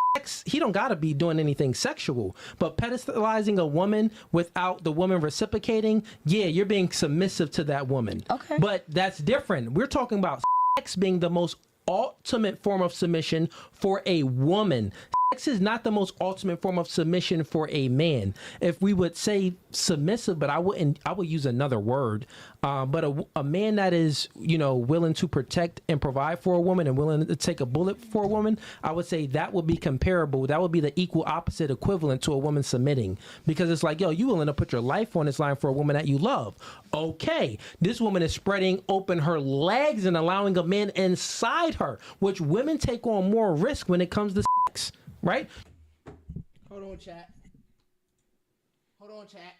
He don't got to be doing anything sexual. But pedestalizing a woman without the woman reciprocating, yeah, you're being submissive to that woman. Okay. But that's different. We're talking about sex being the most ultimate form of submission for a woman. Sex is not the most ultimate form of submission for a man. If we would say submissive, but I would use another word. But a man that is, willing to protect and provide for a woman and willing to take a bullet for a woman, I would say that would be comparable. That would be the equal opposite equivalent to a woman submitting. Because it's like, yo, you willing to put your life on this line for a woman that you love. Okay, this woman is spreading open her legs and allowing a man inside her, which women take on more risk when it comes to sex. Right? Hold on, chat. Hold on, chat.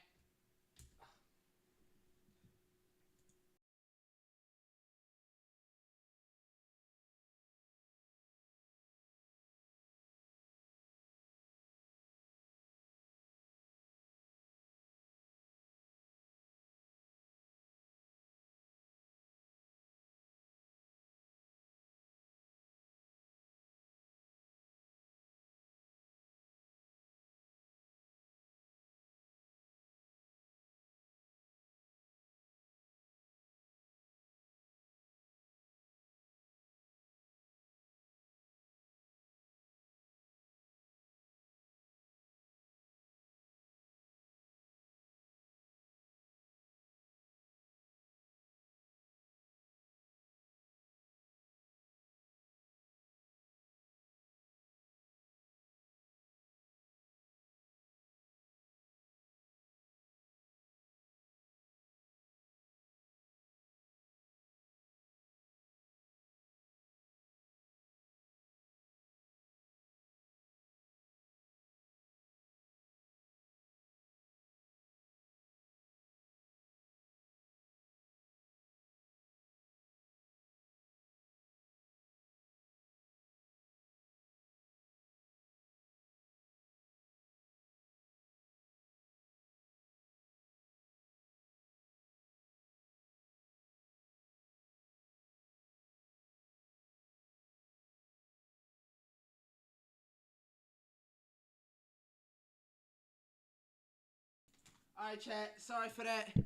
All right, chat. Sorry for that. Woo!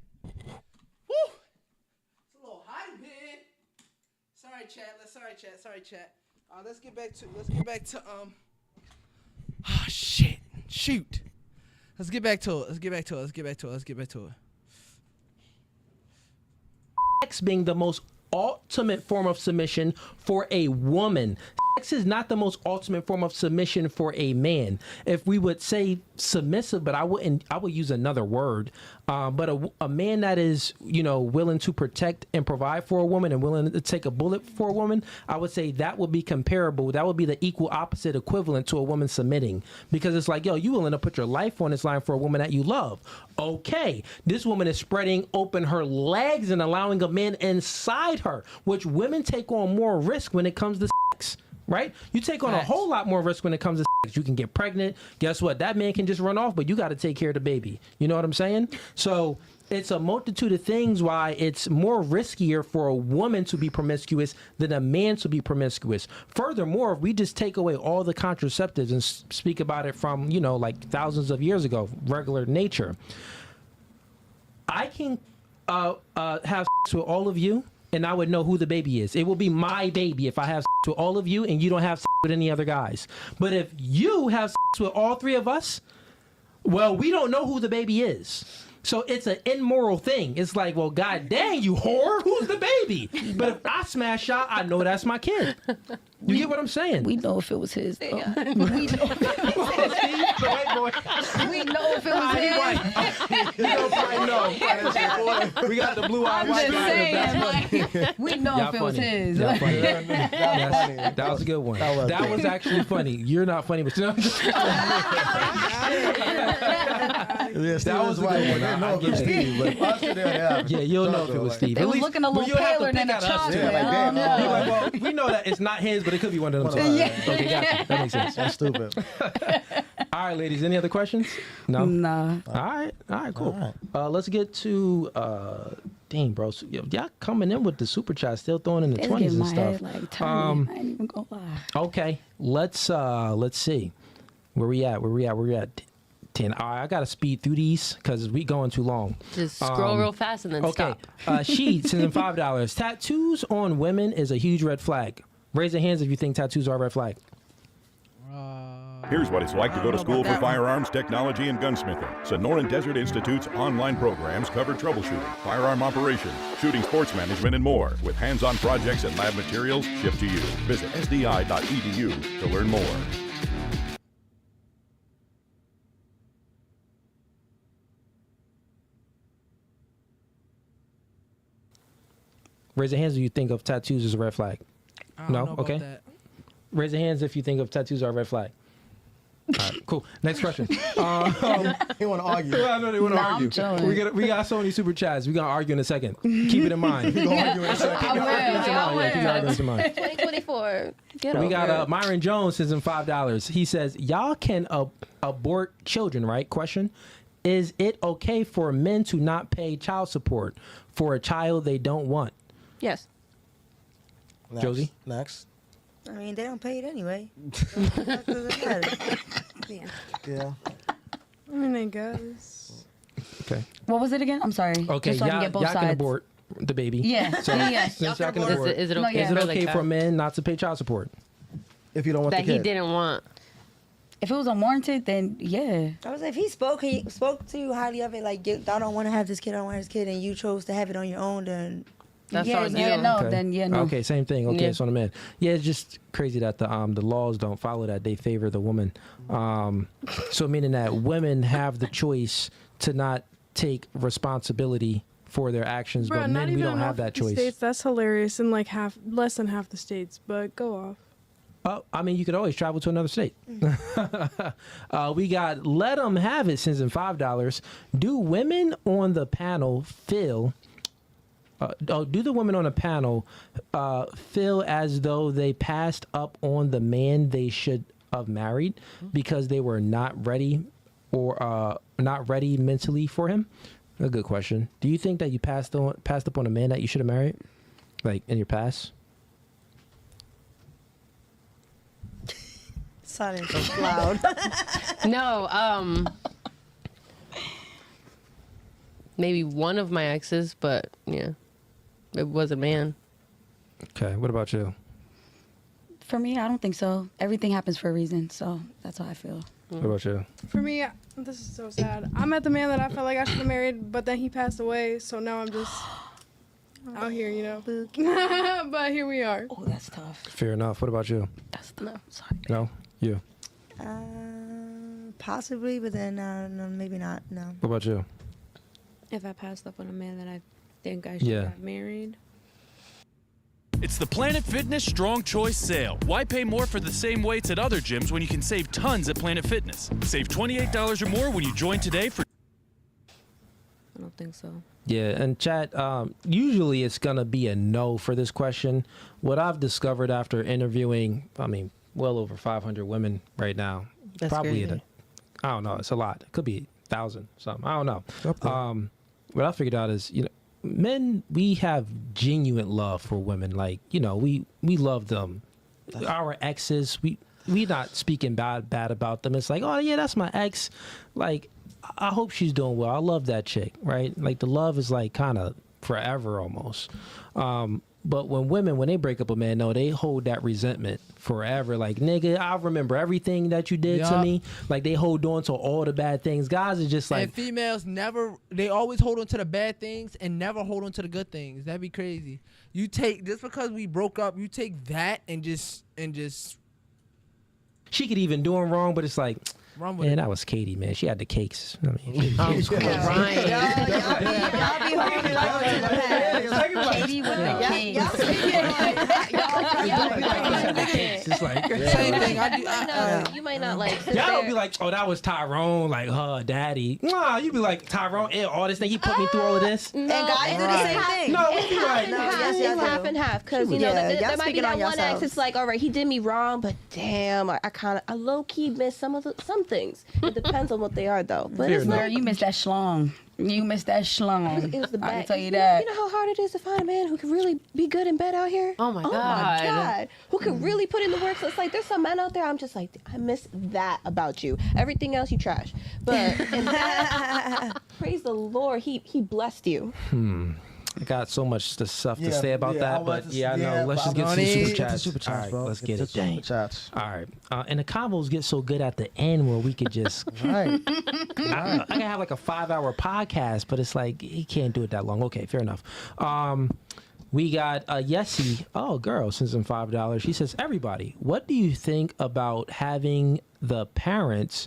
It's a little hot in here. Sorry, chat. Sorry, chat. Let's get back to Oh shit! Shoot. Let's get back to it. Sex being the most ultimate form of submission for a woman. Sex is not the most ultimate form of submission for a man. If we would say submissive, but I would use another word. But a man that is, willing to protect and provide for a woman and willing to take a bullet for a woman, I would say that would be comparable. That would be the equal opposite equivalent to a woman submitting. Because it's like, yo, you willing to put your life on this line for a woman that you love. Okay, this woman is spreading open her legs and allowing a man inside her, which women take on more risk when it comes to sex. right? You take on a whole lot more risk when it comes to sex. You can get pregnant. Guess what? That man can just run off, but you got to take care of the baby. You know what I'm saying? So it's a multitude of things why it's more riskier for a woman to be promiscuous than a man to be promiscuous. Furthermore, if we just take away all the contraceptives and speak about it from, you know, like thousands of years ago, regular nature, I can have sex with all of you and I would know who the baby is. It will be my baby if I have sex with all of you and you don't have sex with any other guys. But if you have sex with all three of us, well, we don't know who the baby is. So it's an immoral thing. It's like, well, god dang, you whore, who's the baby? But if I smash out, I know that's my kid. You get what I'm saying? We know if it was his, though. Yeah. We know if it was his. You don't probably know. We got the blue-eyed white guy. We know if it was his. That was a good one. That was actually funny. You're not funny, but you know. That was a good one. know if it was Steve, but us there, yeah, you'll know if it was Steve. It was looking a little paler than the chocolate. Well, we know that it's not his, but it could be one of them. Okay, gotcha. That makes sense. That's stupid. All right, ladies. Any other questions? No. Nah. All right, cool. Let's get to dang, bro. So, y'all coming in with the super chat, still throwing in the 20s and stuff. I ain't even gonna lie. Okay, let's see. Where we at? 10. All right, I gotta speed through these because we going too long. Just scroll real fast and then stop. She sends in $5. Tattoos on women is a huge red flag. Raise your hands if you think tattoos are a red flag. Here's what it's like to go to school for firearms, technology, and gunsmithing. Sonoran Desert Institute's online programs cover troubleshooting, firearm operations, shooting sports management, and more, with hands-on projects and lab materials shipped to you. Visit sdi.edu to learn more. Raise your hands if you think of tattoos as a red flag. No? Okay. Raise your hands if you think of tattoos are a red flag. All right, cool. Next question. He want to argue. I know they want to argue. We got so many super chats. We're going to argue in a second. Keep it in mind. We're going to argue in a second. Keep it in mind. 2024. We got Myron Jones sends in $5. He says, y'all can abort children, right? Question. Is it okay for men to not pay child support for a child they don't want? Yes. Josie? Next. I mean, they don't pay it anyway. Yeah. I mean, I guess. Okay. What was it again? I'm sorry. Okay, Just so I can get both y'all sides. can abort the baby. Yeah. So, Yeah. since y'all can abort, Is it okay, is it okay for men not to pay child support? If you don't want that the kid. he didn't want? If it was unwarranted, then yeah. I was like, if he spoke to you highly of it, like, I don't want to have this kid, I don't want this kid, and you chose to have it on your own, then that's yeah, on you. Yeah, no, Okay. then yeah, no. Okay, same thing. Okay, Yeah. it's on the man. Yeah, it's just crazy that the laws don't follow that. They favor the woman. So meaning that women have the choice to not take responsibility for their actions, Bro, but not men, we even don't in have half that the choice. States, that's hilarious in like less than half the states, but go off. Oh, I mean, you could always travel to another state. We got Let Them Have It sends in $5. Do women on the panel feel... do the women on the panel feel as though they passed up on the man they should have married because they were not ready or not ready mentally for him? A good question. Do you think that you passed up on a man that you should have married, like in your past? silence is loud. No, maybe one of my exes, but yeah, it was a man. Okay, what about you? For me, I don't think so. Everything happens for a reason, so that's how I feel. What about you? For me, this is so sad. I met the man that I felt like I should have married, but then he passed away, so now I'm just out here, you know. But here we are. Oh, that's tough. Fair enough. What about you? That's tough. Sorry. No? You? Possibly, but then no, maybe not. No. What about you? If I passed up on a man that I think I should have married. It's the Planet Fitness Strong Choice Sale. Why pay more for the same weights at other gyms when you can save tons at Planet Fitness? Save $28 or more when you join today for... think so. Yeah, and chat, usually it's going to be a no for this question. What I've discovered after interviewing, well over 500 women right now. That's probably crazy. I don't know, it's a lot. It could be 1,000 something. I don't know. What I figured out is, men, we have genuine love for women. Like, we love them. Our exes, we not speaking bad about them. It's like, oh yeah, that's my ex. Like, I hope she's doing well. I love that chick, right? Like the love is like kind of forever almost. But when they break up a man, no, they hold that resentment forever. Like, nigga, I remember everything that you did to me. Like, they hold on to all the bad things. Guys are just like... And females they always hold on to the bad things and never hold on to the good things. That'd be crazy. Just because we broke up, you take that and just... She could even do him wrong, but it's like... Man, that was Katie, man. She had the cakes. Y'all be holding Katie with the cakes. It's like same thing. You might not like. Y'all don't be like, oh, that was Tyrone, like, daddy. Nah, you be like, Tyrone, all this thing, he put me through all of this. No, and guys do the same thing. No, we be like, it's half and half. Because, there might be that one ex, it's like, all right, he did me wrong, but damn, I low-key miss some things. It depends on what they are, though. But it's like, you missed that schlong. You missed that schlong. It was the I can back. tell you that. You know how hard it is to find a man who can really be good in bed out here? Oh my God. Who can really put in the work? So it's like, there's some men out there, I'm just like, I miss that about you. Everything else you trash. But praise the Lord, he blessed you. I got so much stuff to say about that, but I know. Let's just get some super chats. All right, let's get it. Super chats. All right, and the combos get so good at the end where we could just. Right. I can have like a 5-hour podcast, but it's like he can't do it that long. Okay, fair enough. We got Yessie. Oh, girl, sends him $5. She says, "Everybody, what do you think about having the parents?"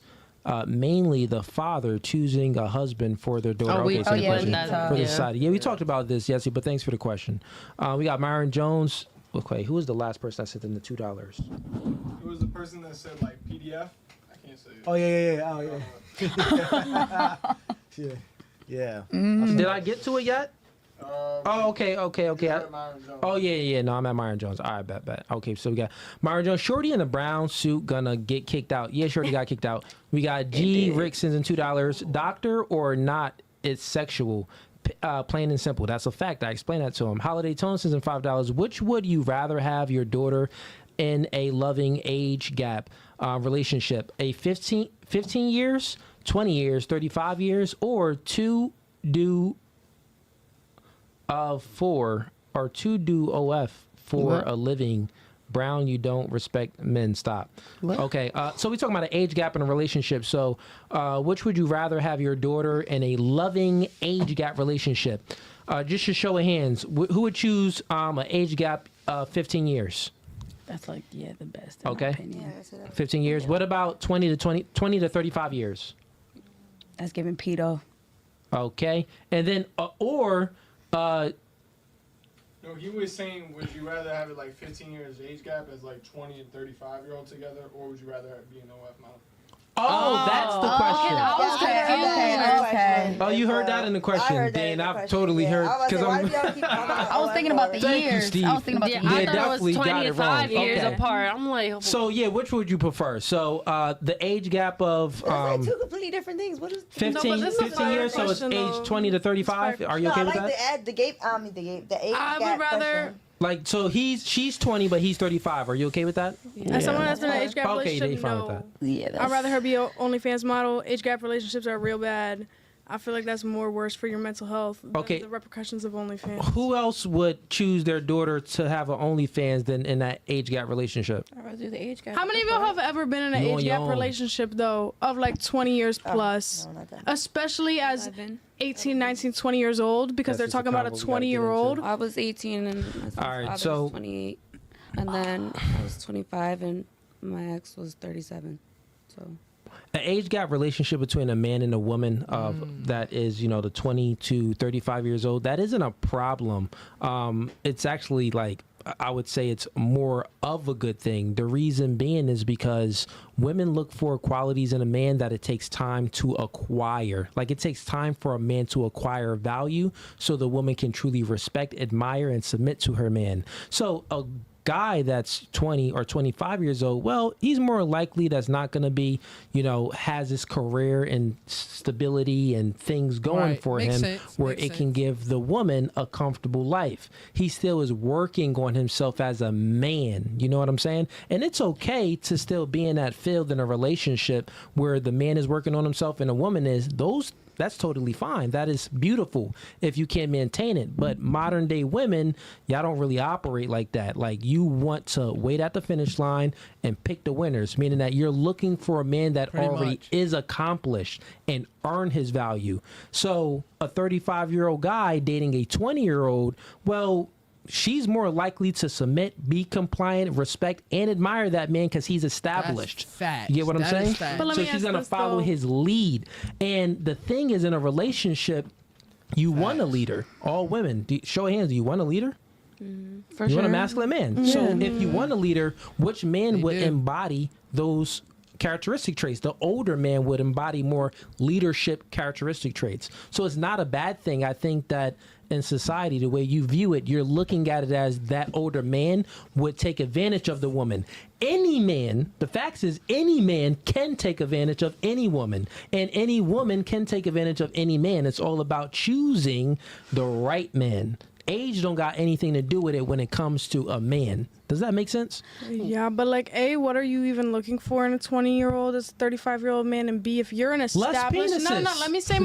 Mainly the father choosing a husband for their daughter. For the society. Yeah, we talked about this, Yessie, but thanks for the question. We got Myron Jones. Okay, who was the last person that sent in the $2? It was the person that said like PDF. I can't say it. Oh yeah. Oh yeah. Yeah. Did I get to it yet? Okay. Oh yeah. No, I'm at Myron Jones. All right, bet. Okay, so we got Myron Jones, Shorty in the brown suit gonna get kicked out. Yeah, Shorty got kicked out. We got G. Rick sends in $2. Doctor or not, it's sexual. Plain and simple. That's a fact. I explained that to him. Holiday Tone sends in $5. Which would you rather have your daughter in a loving age gap relationship? A 15 years, 20 years, 35 years, or to do OF for a living. Brown, you don't respect men. Stop. What? Okay, so we're talking about an age gap in a relationship. So which would you rather have your daughter in a loving age gap relationship? Just a show of hands, who would choose an age gap 15 years? That's like, the best. Okay, 15 years. What about 20 to 35 years? That's giving pedo. Okay, and then No, he was saying, would you rather have it like 15 years age gap as like 20 and 35-year-old together, or would you rather be an OF mouth? Oh, that's the question. Okay. Oh, you heard that in the question. Dang, I've totally heard. Because I was thinking about the years. Steve. I was thinking about the years. I thought it was 25 years apart. I'm like, so yeah, which would you prefer? So the age gap of like two completely different things. What is 15 years? So it's age 20 to 35. Are you okay with that? I like the age gap. I would rather. Like, so she's 20, but he's 35. Are you okay with that? As someone that's in an age gap relationship, they fine with that. Yeah, I'd rather her be an OnlyFans model. Age gap relationships are real bad. I feel like that's more worse for your mental health than the repercussions of OnlyFans. Who else would choose their daughter to have an OnlyFans than in that age gap relationship? I'd rather do the age gap. How many of y'all have ever been in an age gap relationship, though, of like 20 years plus? No, not that. Especially as 18, 19, 20 years old, because they're talking about a 20-year-old. I was 18 and my father was 28. And then I was 25 and my ex was 37. So... An age gap relationship between a man and a woman that is, the 20 to 35 years old, that isn't a problem. It's actually like I would say it's more of a good thing. The reason being is because women look for qualities in a man that it takes time to acquire. Like, it takes time for a man to acquire value so the woman can truly respect, admire, and submit to her man. So a guy that's 20 or 25 years old, well, he's more likely that's not going to be, has his career and stability and things going for him where it can give the woman a comfortable life. He still is working on himself as a man. You know what I'm saying? And it's okay to still be in that field in a relationship where the man is working on himself and the woman is. That's totally fine. That is beautiful if you can maintain it. But modern day women, y'all don't really operate like that. Like, you want to wait at the finish line and pick the winners, meaning that you're looking for a man that already is accomplished and earn his value. So a 35-year-old guy dating a 20-year-old, well, she's more likely to submit, be compliant, respect, and admire that man because he's established. That's facts. You get what I'm saying? But So she's going to follow his lead. And the thing is, in a relationship, you want a leader. All women. Show of hands, do you want a leader? For you sure. want a masculine man. So if you want a leader, which man would embody those characteristic traits? The older man would embody more leadership characteristic traits. So it's not a bad thing. I think that in society, the way you view it, you're looking at it as that older man would take advantage of the woman. Any man, the fact is, any man can take advantage of any woman, and any woman can take advantage of any man. It's all about choosing the right man. Age don't got anything to do with it when it comes to a man. Does that make sense? Yeah, but like, A, what are you even looking for in a 20-year-old, as a 35-year-old man? And B, if you're an established, no, let me say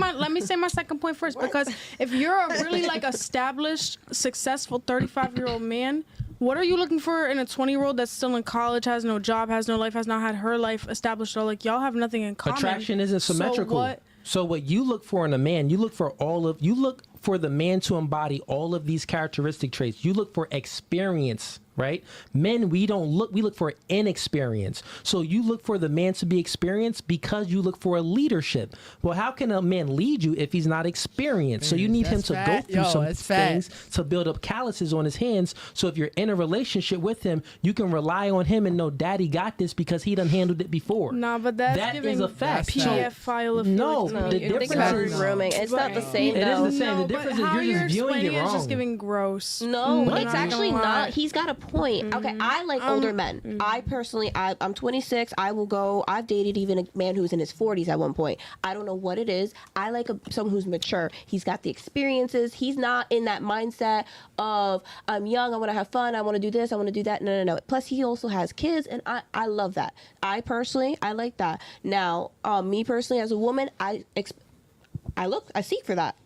my second point first, because if you're a really like established, successful 35-year-old man, what are you looking for in a 20-year-old that's still in college, has no job, has no life, has not had her life established? Or like, y'all have nothing in common. Attraction isn't symmetrical. So what you look for in a man, you look for the man to embody all of these characteristic traits. You look for experience, right? Men, we look for inexperience. So you look for the man to be experienced because you look for a leadership. Well, how can a man lead you if he's not experienced? So you need him to go through some things to build up calluses on his hands. So if you're in a relationship with him, you can rely on him and know daddy got this because he done handled it before. Nah, but that is a fact. PDF file of no, the difference is grooming. It's not the same. It though. is the same. The difference is you're just viewing it wrong. It's just giving gross. No, it's actually not. He's got a point. Okay, I like older men. I personally, I'm 26. I've dated even a man who's in his 40s at one point. I don't know what it is. I like someone who's mature. He's got the experiences. He's not in that mindset of, I'm young, I want to have fun, I want to do this, I want to do that. No. Plus, he also has kids, and I love that. I like that. Now, me personally, as a woman, I seek for that.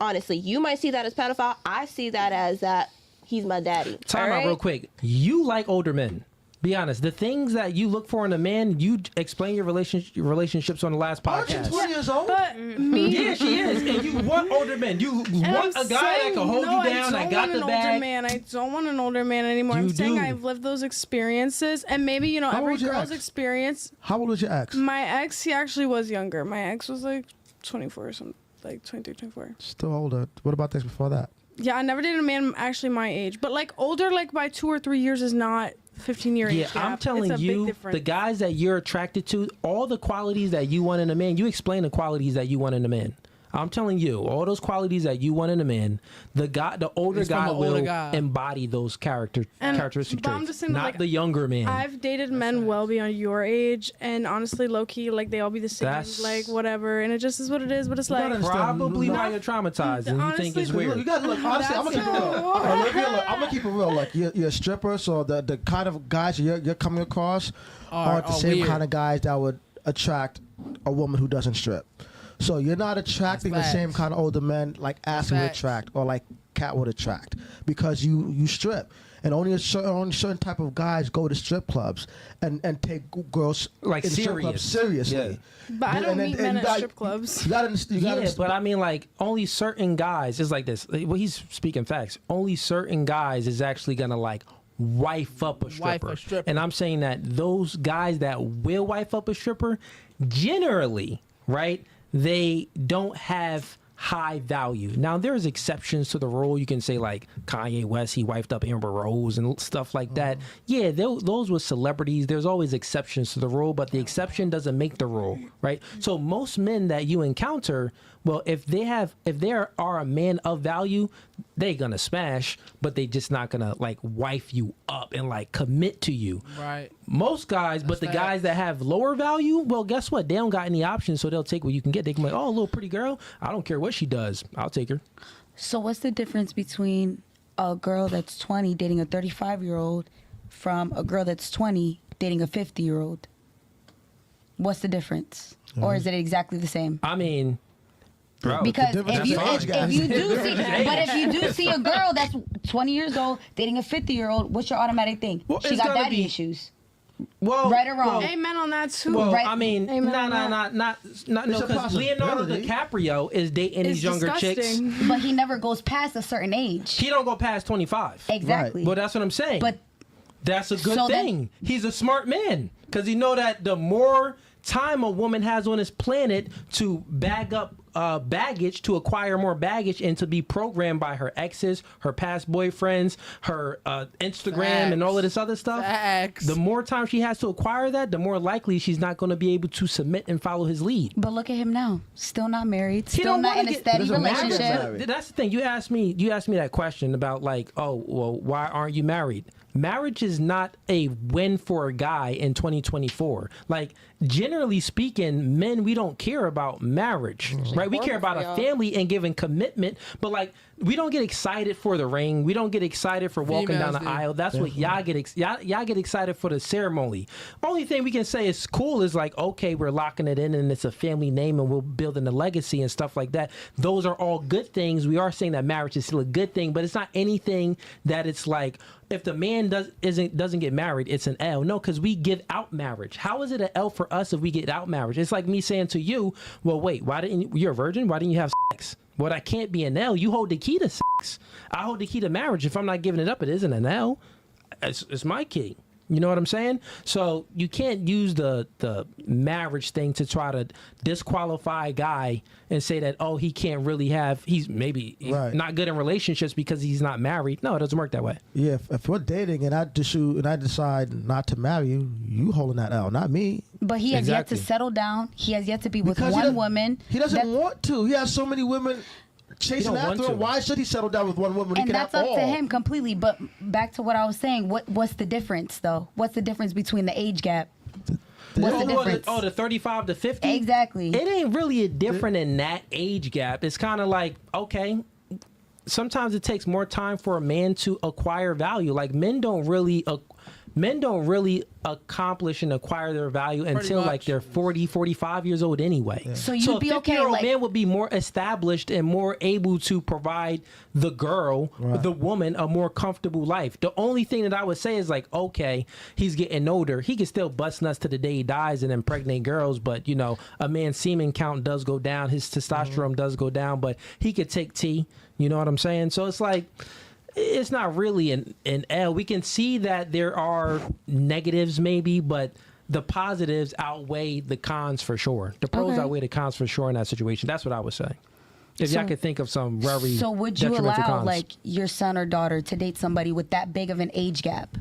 Honestly, you might see that as pedophile. I see that as that he's my daddy. Time out real quick. You like older men. Be honest. The things that you look for in a man, you explain your relationships on the last podcast. Aren't you 20 years old? But me, yeah, she is. And you want older men. You want a guy that can hold you down. I got the bag. I don't want an older man anymore. I'm saying I've lived those experiences, and maybe every girl's experience. How old was your ex? My ex, he actually was younger. My ex was like 24 or something, like 23, 24. Still older. What about this before that? Yeah, I never dated a man actually my age, but like older, like by 2 or 3 years is not 15-year age gap. I'm telling you, the guys that you're attracted to, all the qualities that you want in a man, you explain the qualities that you want in a man. I'm telling you, all those qualities that you want in a man, the older guy will embody those characteristic traits, not the younger man. I've dated men well beyond your age, and honestly, low key, like they all be the same, like whatever, and it just is what it is. But it's like probably why you're traumatized and you think it's weird. You gotta look. Honestly, I'm gonna keep it real. Like you're a stripper, so the kind of guys you're coming across aren't the same kind of guys that would attract a woman who doesn't strip. So you're not attracting the same kind of older men like Ass would attract or like Cat would attract because you strip. And only certain type of guys go to strip clubs and take girls like in strip clubs seriously. Yeah. But I don't meet men at strip clubs. But I mean, like only certain guys. It's like this. Well, he's speaking facts. Only certain guys is actually gonna like wife up a stripper. And I'm saying that those guys that will wife up a stripper, generally, right? They don't have high value. Now there's exceptions to the rule. You can say like Kanye West, he wifed up Amber Rose and stuff like that. Yeah, those were celebrities. There's always exceptions to the rule, but the exception doesn't make the rule, right? So most men that you encounter, well, if they are a man of value, they're gonna smash, but they just not gonna like wife you up and like commit to you. Right. Most guys, but the guys that have lower value, well, guess what? They don't got any options, so they'll take what you can get. They can be like, oh, a little pretty girl. I don't care what she does. I'll take her. So what's the difference between a girl that's 20 dating a 35-year-old from a girl that's 20 dating a 50-year-old? What's the difference? Or is it exactly the same? I mean, bro, because if you do see a girl that's 20 years old dating a 50-year-old, what's your automatic thing? Well, she got daddy issues. Well, right or wrong? Amen on that too. Well, Right. I mean, no, because Leonardo DiCaprio is dating these younger chicks. But he never goes past a certain age. He don't go past 25. Exactly. Well, that's what I'm saying. But that's a good so thing. He's a smart man because he know that the more time a woman has on this planet to bag up baggage, to acquire more baggage, and to be programmed by her exes, her past boyfriends, her Instagram, and all of this other stuff. The more time she has to acquire that, the more likely she's not going to be able to submit and follow his lead. But look at him now, still not married, He still don't not in wanna a steady relationship. That's the thing. You asked me that question about like, oh, well, why aren't you married? Marriage is not a win for a guy in 2024. Like, generally speaking, men, we don't care about marriage, right? We care about a family and giving commitment, but like, we don't get excited for the ring. We don't get excited for walking down the aisle. That's what y'all get. Y'all get excited for the ceremony. Only thing we can say is cool is like, okay, we're locking it in and it's a family name and we're building a legacy and stuff like that. Those are all good things. We are saying that marriage is still a good thing, but it's not anything that it's like, if the man doesn't get married, it's an L. No, because we give out marriage. How is it an L for us if we get out marriage? It's like me saying to you, well, wait, you're a virgin? Why didn't you have sex? Well, that can't be an L. You hold the key to sex. I hold the key to marriage. If I'm not giving it up, it isn't an L. It's my key. You know what I'm saying? So you can't use the marriage thing to try to disqualify a guy and say that, oh, he can't really he's maybe not good in relationships because he's not married. No, it doesn't work that way. Yeah, if we're dating and I decide not to marry you, you holding that L, not me. But he has yet to settle down. He has yet to be with one woman. He doesn't want to. He has so many women chasing after him. Why should he settle down with one woman? And that's up to him completely. But back to what I was saying, what's the difference though? What's the difference between the age gap? What's the difference? The 35 to 50? Exactly. It ain't really different in that age gap. It's kind of like, okay, sometimes it takes more time for a man to acquire value. Like men don't really accomplish and acquire their value until like they're 40, 45 years old anyway. Yeah. So you'd be okay. A 50-year-old man would be more established and more able to provide the girl, the woman, a more comfortable life. The only thing that I would say is like, okay, he's getting older. He can still bust nuts to the day he dies and impregnate girls, but you know, a man's semen count does go down. His testosterone does go down, but he could take T. You know what I'm saying? So it's like, it's not really an L. We can see that there are negatives maybe, but the positives outweigh the cons for sure. The pros outweigh the cons for sure in that situation. That's what I would say. If y'all could think of some very So would you allow like your son or daughter to date somebody with that big of an age gap?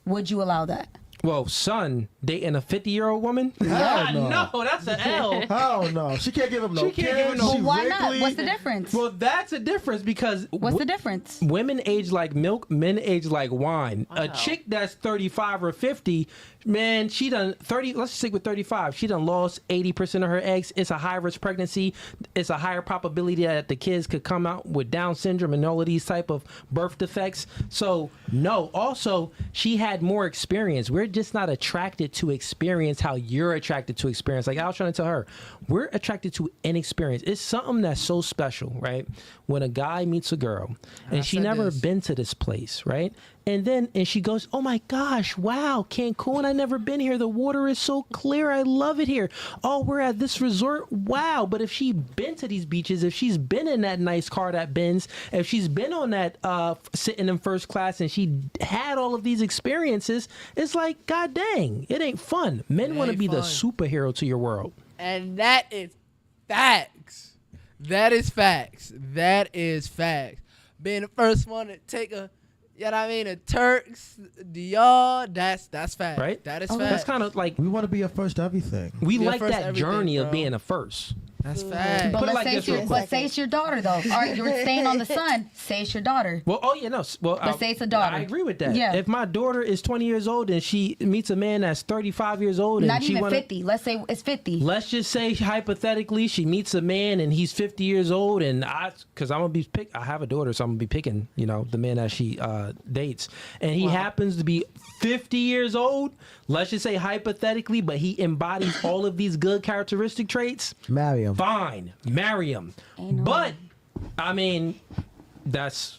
Would you allow that? Well, son dating a 50-year-old woman? Hell no. No, that's an L. Hell no. She can't give him no kids. Well, why not? What's the difference? Well, that's a difference because... What's the difference? Women age like milk, men age like wine. Wow. A chick that's 35 or 50, man, she done 30... Let's stick with 35. She done lost 80% of her eggs. It's a high-risk pregnancy. It's a higher probability that the kids could come out with Down syndrome and all of these type of birth defects. So, no. Also, she had more experience. We're just not attracted to experience how you're attracted to experience. Like I was trying to tell her, we're attracted to inexperience. It's something that's so special, right? When a guy meets a girl and she never been to this place, right? And she goes, oh my gosh, wow, Cancun, I never been here. The water is so clear. I love it here. Oh, we're at this resort. Wow. But if she's been to these beaches, if she's been in that nice car that bends, if she's been on that sitting in first class and she had all of these experiences, it's like, God dang, it ain't fun. Men want to be the superhero to your world. And that is facts. That is facts. That is facts. Being the first one to take a, you know what I mean, a Turks, Dior, that's fact. Right? That is Okay. fact. That's kind of like, We want to be a first to everything. we Be a like first that everything, journey bro. of being a first. That's fact. But Put it let's like say, this real quick. say it's your daughter, though. All right, you're staying on the son. Say it's your daughter. Well, oh yeah, no. Well, But say it's a daughter. I agree with that. Yeah. If my daughter is 20 years old and she meets a man that's 35 years old and Not she even wanna, 50. Let's say it's 50. let's just say hypothetically she meets a man and he's 50 years old and because I'm gonna I have a daughter, so I'm gonna be picking, the man that she dates, and he happens to be 50 years old. Let's just say hypothetically, but he embodies all of these good characteristic traits. Marry him. Fine, marry him. But I mean, that's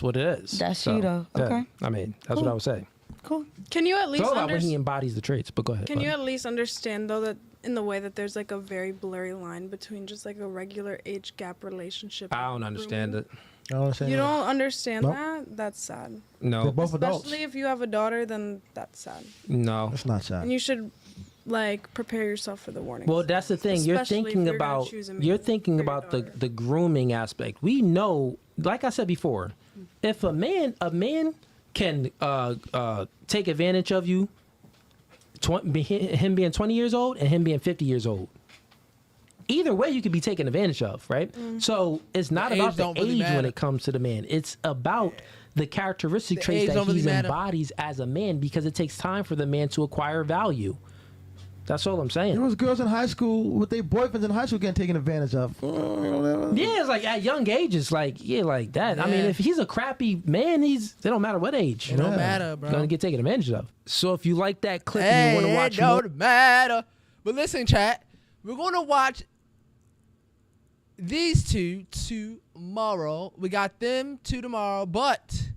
what it is. That's you, though. yeah, Okay. I mean, that's what I would say. Cool. Can you at It's least all about when he understand? embodies the traits. But go ahead. Can you at least understand though that in the way that there's like a very blurry line between just like a regular age gap relationship? I don't understand it. I don't understand You that. don't understand Nope. that? That's sad. No. They're both adults. Especially if you have a daughter, then that's sad. No. That's not sad. And you should like prepare yourself for the warnings. Well, that's the thing. You're Especially if thinking you're gonna about choose a you're man thinking for your about the grooming aspect. We know, like I said before, if a man can take advantage of you, him being 20 years old and him being 50 years old. Either way, you could be taken advantage of, right? So it's not The about age the don't really age when matter. it comes to the man. It's about the characteristic The traits age that don't really he matter. embodies as a man, because it takes time for the man to acquire value. That's all I'm saying. There was girls in high school with their boyfriends in high school getting taken advantage of. Yeah, it's like at young ages, like like that. I mean, Yeah. if he's a crappy man, it don't matter what age. It don't matter, bro. Gonna get taken advantage of. So if you like that clip Hey, and you want to it watch more, don't matter. But listen, chat, we're gonna watch these two tomorrow. We got them two tomorrow, but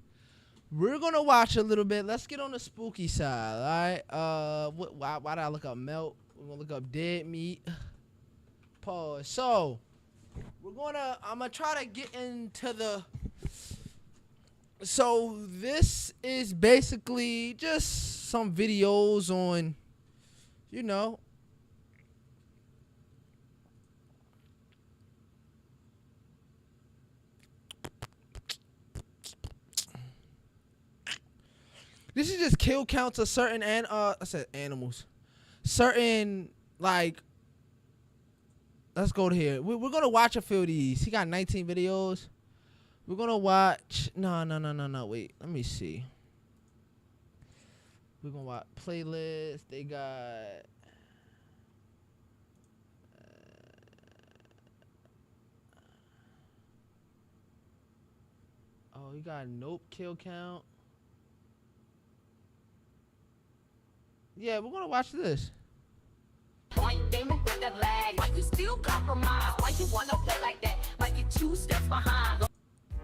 we're gonna watch a little bit. Let's get on the spooky side, all right? Why did I look up melt? We're gonna look up dead meat. Pause. So I'm gonna try to get into the. So this is basically just some videos on, This is just kill counts of certain I said animals. Certain let's go to here. We're gonna watch a few of these. He got 19 videos. We're gonna watch. No. Wait, let me see. We're gonna watch playlist. They got. Oh, you got nope kill count. Yeah, we're gonna watch this.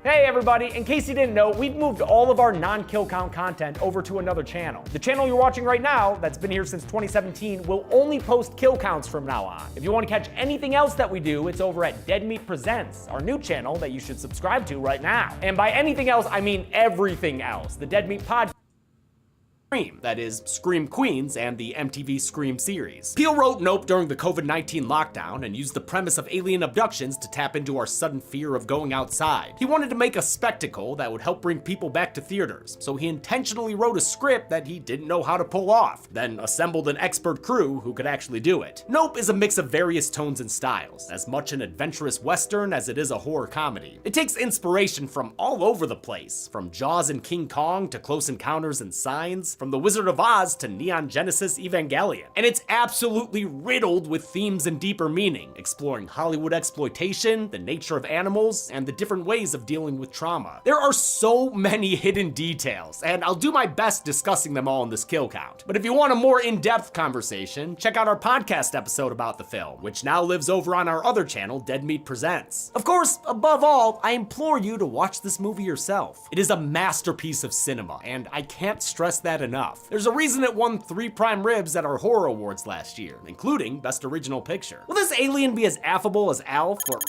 Hey everybody, in case you didn't know, we've moved all of our non-kill count content over to another channel. The channel you're watching right now, that's been here since 2017, will only post kill counts from now on. If you want to catch anything else that we do, it's over at Dead Meat Presents, our new channel that you should subscribe to right now. And by anything else, I mean everything else. The Dead Meat Podcast. Scream, that is, Scream Queens and the MTV Scream series. Peele wrote Nope during the COVID-19 lockdown and used the premise of alien abductions to tap into our sudden fear of going outside. He wanted to make a spectacle that would help bring people back to theaters, so he intentionally wrote a script that he didn't know how to pull off, then assembled an expert crew who could actually do it. Nope is a mix of various tones and styles, as much an adventurous western as it is a horror comedy. It takes inspiration from all over the place, from Jaws and King Kong to Close Encounters and Signs, from The Wizard of Oz to Neon Genesis Evangelion. And it's absolutely riddled with themes and deeper meaning, exploring Hollywood exploitation, the nature of animals, and the different ways of dealing with trauma. There are so many hidden details, and I'll do my best discussing them all in this kill count. But if you want a more in-depth conversation, check out our podcast episode about the film, which now lives over on our other channel, Dead Meat Presents. Of course, above all, I implore you to watch this movie yourself. It is a masterpiece of cinema, and I can't stress that enough. There's a reason it won 3 prime ribs at our horror awards last year, including Best Original Picture. Will this alien be as affable as Alf, or...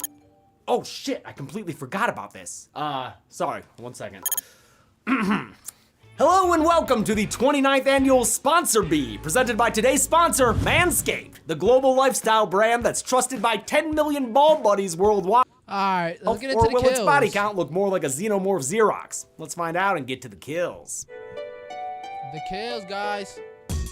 Oh shit, I completely forgot about this. Sorry, one second. Hello and welcome to the 29th annual Sponsor Bee, presented by today's sponsor, Manscaped, the global lifestyle brand that's trusted by 10 million ball buddies worldwide. All right, let's get into the will kills. its body count look more like a xenomorph Xerox? Let's find out and get to the kills. The kills, guys.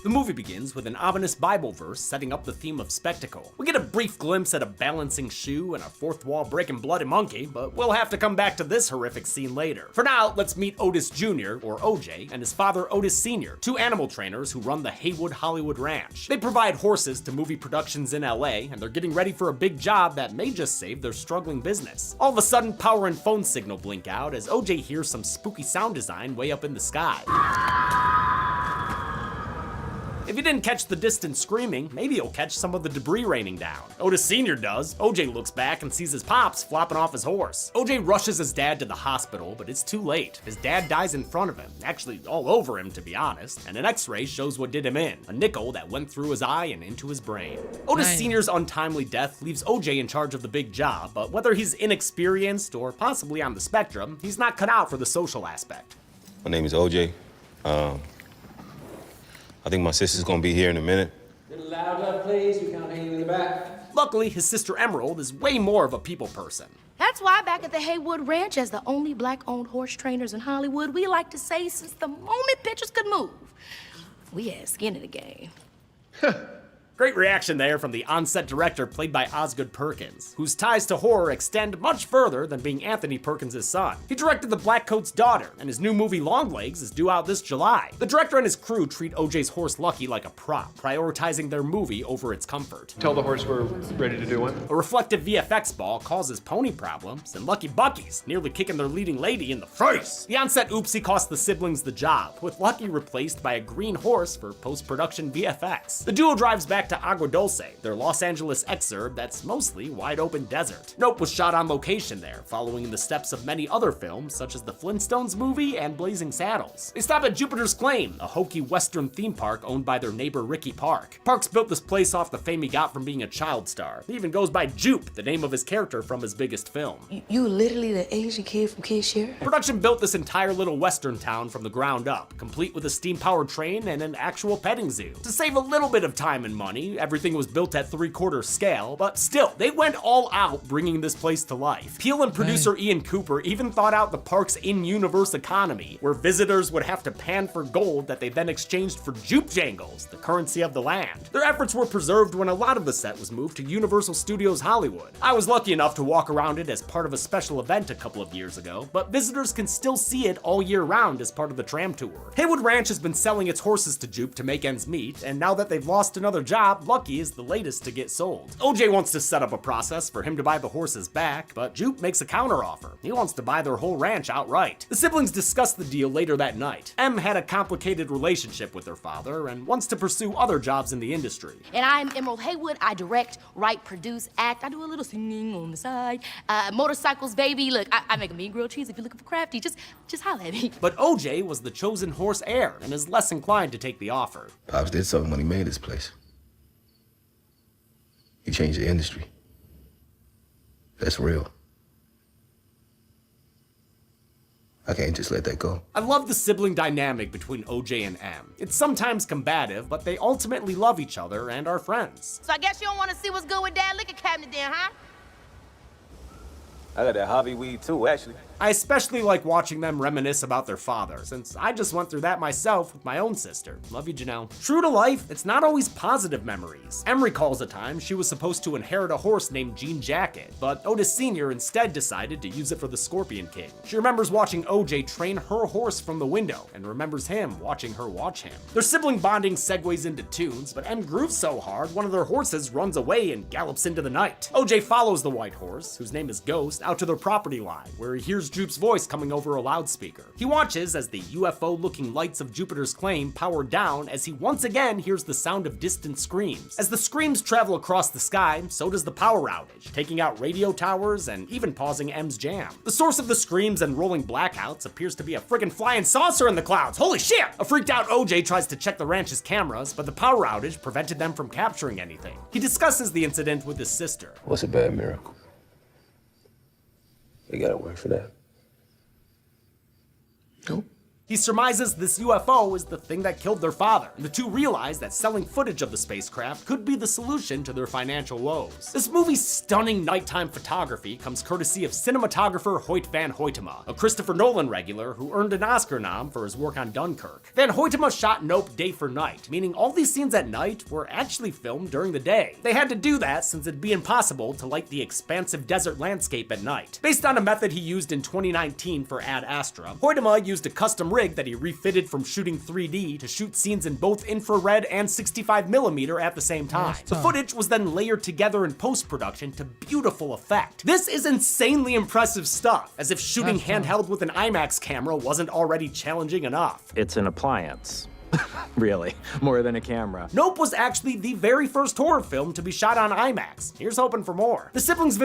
The movie begins with an ominous Bible verse setting up the theme of spectacle. We get a brief glimpse at a balancing shoe and a fourth wall breaking bloody monkey, but we'll have to come back to this horrific scene later. For now, let's meet Otis Jr., or OJ, and his father Otis Sr., two animal trainers who run the Haywood Hollywood Ranch. They provide horses to movie productions in LA, and they're getting ready for a big job that may just save their struggling business. All of a sudden, power and phone signal blink out as OJ hears some spooky sound design way up in the sky. If you didn't catch the distant screaming, maybe you'll catch some of the debris raining down. Otis Sr. does. OJ looks back and sees his pops flopping off his horse. OJ rushes his dad to the hospital, but it's too late. His dad dies in front of him, actually all over him to be honest, and an x-ray shows what did him in, a nickel that went through his eye and into his brain. Otis Sr.'s untimely death leaves OJ in charge of the big job, but whether he's inexperienced or possibly on the spectrum, he's not cut out for the social aspect. My name is OJ. I think my sister's gonna be here in a minute. A little louder, please. We can't hear you in the back. Luckily, his sister Emerald is way more of a people person. That's why back at the Haywood Ranch, as the only black-owned horse trainers in Hollywood, we like to say since the moment pictures could move, we had skin in the game. Great reaction there from the on-set director played by Osgood Perkins, whose ties to horror extend much further than being Anthony Perkins' son. He directed The Blackcoat's Daughter, and his new movie Longlegs is due out this July. The director and his crew treat OJ's horse Lucky like a prop, prioritizing their movie over its comfort. Tell the horse we're ready to do one. A reflective VFX ball causes pony problems, and Lucky Bucky's nearly kicking their leading lady in the face. The on-set oopsie cost the siblings the job, with Lucky replaced by a green horse for post-production VFX. The duo drives back to Agua Dulce, their Los Angeles exurb that's mostly wide open desert. Nope was shot on location there, following in the steps of many other films such as the Flintstones movie and Blazing Saddles. They stop at Jupiter's Claim, a hokey western theme park owned by their neighbor Ricky Park. Parks built this place off the fame he got from being a child star. He even goes by Jupe, the name of his character from his biggest film. You literally the Asian kid from CASHAPP? Production built this entire little western town from the ground up, complete with a steam-powered train and an actual petting zoo. To save a little bit of time and money, everything was built at 3/4 scale, but still, they went all out bringing this place to life. Peele and producer Ian Cooper even thought out the park's in-universe economy, where visitors would have to pan for gold that they then exchanged for Jupe Jangles, the currency of the land. Their efforts were preserved when a lot of the set was moved to Universal Studios Hollywood. I was lucky enough to walk around it as part of a special event a couple of years ago, but visitors can still see it all year round as part of the tram tour. Haywood Ranch has been selling its horses to Jupe to make ends meet, and now that they've lost another job, Lucky is the latest to get sold. OJ wants to set up a process for him to buy the horses back, but Jupe makes a counteroffer. He wants to buy their whole ranch outright. The siblings discuss the deal later that night. Em had a complicated relationship with her father and wants to pursue other jobs in the industry. And I'm Emerald Haywood. I direct, write, produce, act. I do a little singing on the side. Motorcycles, baby. Look, I make a mean grilled cheese. If you're looking for crafty, just holler at me. But OJ was the chosen horse heir and is less inclined to take the offer. Pops did something when he made this place. He changed the industry. That's real. I can't just let that go. I love the sibling dynamic between OJ and Em. It's sometimes combative, but they ultimately love each other and are friends. So I guess you don't want to see what's good with Dad's liquor cabinet then, huh? I got that hobby weed too, actually. I especially like watching them reminisce about their father, since I just went through that myself with my own sister. Love you, Janelle. True to life, it's not always positive memories. Em recalls a time she was supposed to inherit a horse named Jean Jacket, but Otis Sr. instead decided to use it for the Scorpion King. She remembers watching OJ train her horse from the window, and remembers him watching her watch him. Their sibling bonding segues into tunes, but Em grooves so hard, one of their horses runs away and gallops into the night. OJ follows the white horse, whose name is Ghost, out to their property line, where he hears Jupe's voice coming over a loudspeaker. He watches as the UFO-looking lights of Jupiter's Claim power down as he once again hears the sound of distant screams. As the screams travel across the sky, so does the power outage, taking out radio towers and even pausing Em's jam. The source of the screams and rolling blackouts appears to be a friggin' flying saucer in the clouds. Holy shit! A freaked out OJ tries to check the ranch's cameras, but the power outage prevented them from capturing anything. He discusses the incident with his sister. What's a bad miracle? You gotta work for that. Nope. He surmises this UFO is the thing that killed their father, and the two realize that selling footage of the spacecraft could be the solution to their financial woes. This movie's stunning nighttime photography comes courtesy of cinematographer Hoyt van Hoytema, a Christopher Nolan regular who earned an Oscar nom for his work on Dunkirk. Van Hoytema shot Nope day for night, meaning all these scenes at night were actually filmed during the day. They had to do that since it'd be impossible to light the expansive desert landscape at night. Based on a method he used in 2019 for Ad Astra, Hoytema used a custom rig that he refitted from shooting 3D to shoot scenes in both infrared and 65mm at the same time. The footage was then layered together in post-production to beautiful effect. This is insanely impressive stuff, as if shooting handheld with an IMAX camera wasn't already challenging enough. It's an appliance. Really, more than a camera. Nope was actually the very first horror film to be shot on IMAX. Here's hoping for more. The siblings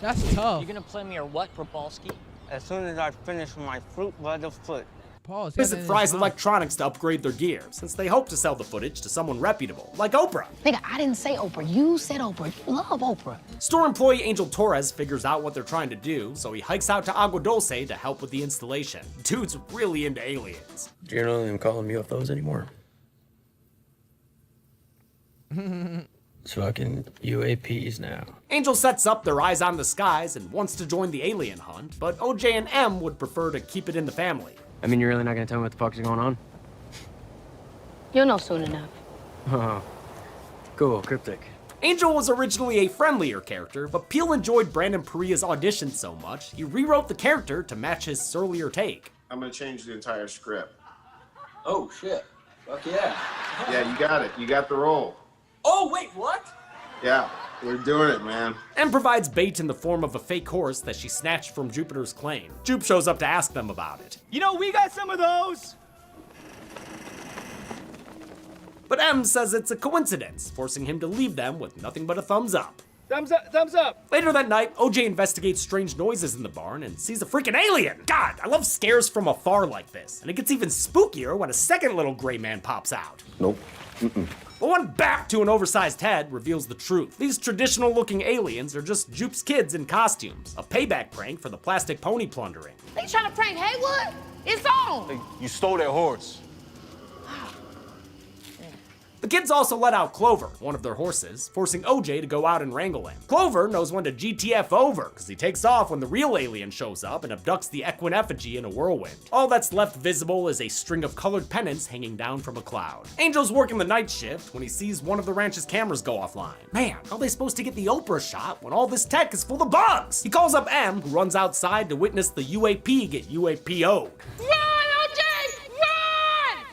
That's tough. You gonna play me or what, Probalski? As soon as I finish my fruit by the foot. Pause. Visit Fry's Electronics to upgrade their gear, since they hope to sell the footage to someone reputable, like Oprah. Nigga, I didn't say Oprah. You said Oprah. You love Oprah. Store employee Angel Torres figures out what they're trying to do, so he hikes out to Agua Dulce to help with the installation. Dude's really into aliens. Do you not even call them UFOs anymore? It's fucking UAPs now. Angel sets up their eyes on the skies and wants to join the alien hunt, but OJ and M would prefer to keep it in the family. I mean, you're really not gonna tell me what the fuck's going on? You'll know soon enough. Oh, cool, cryptic. Angel was originally a friendlier character, but Peele enjoyed Brandon Perea's audition so much, he rewrote the character to match his surlier take. I'm gonna change the entire script. Oh, shit. Fuck yeah. Yeah, you got it. You got the role. Oh, wait, what? Yeah, we're doing it, man. M provides bait in the form of a fake horse that she snatched from Jupiter's claim. Jupe shows up to ask them about it. You know, we got some of those. But M says it's a coincidence, forcing him to leave them with nothing but a thumbs up. Thumbs up, thumbs up. Later that night, OJ investigates strange noises in the barn and sees a freaking alien. God, I love scares from afar like this, and it gets even spookier when a second little gray man pops out. Nope. Mm-mm. But one back to an oversized head reveals the truth. These traditional-looking aliens are just Jupe's kids in costumes, a payback prank for the plastic pony plundering. They trying to prank Haywood? It's on. Hey, you stole their horse. The kids also let out Clover, one of their horses, forcing OJ to go out and wrangle him. Clover knows when to GTF over, because he takes off when the real alien shows up and abducts the equine effigy in a whirlwind. All that's left visible is a string of colored pennants hanging down from a cloud. Angel's working the night shift when he sees one of the ranch's cameras go offline. Man, how are they supposed to get the Oprah shot when all this tech is full of bugs? He calls up M, who runs outside to witness the UAP get UAPO'd.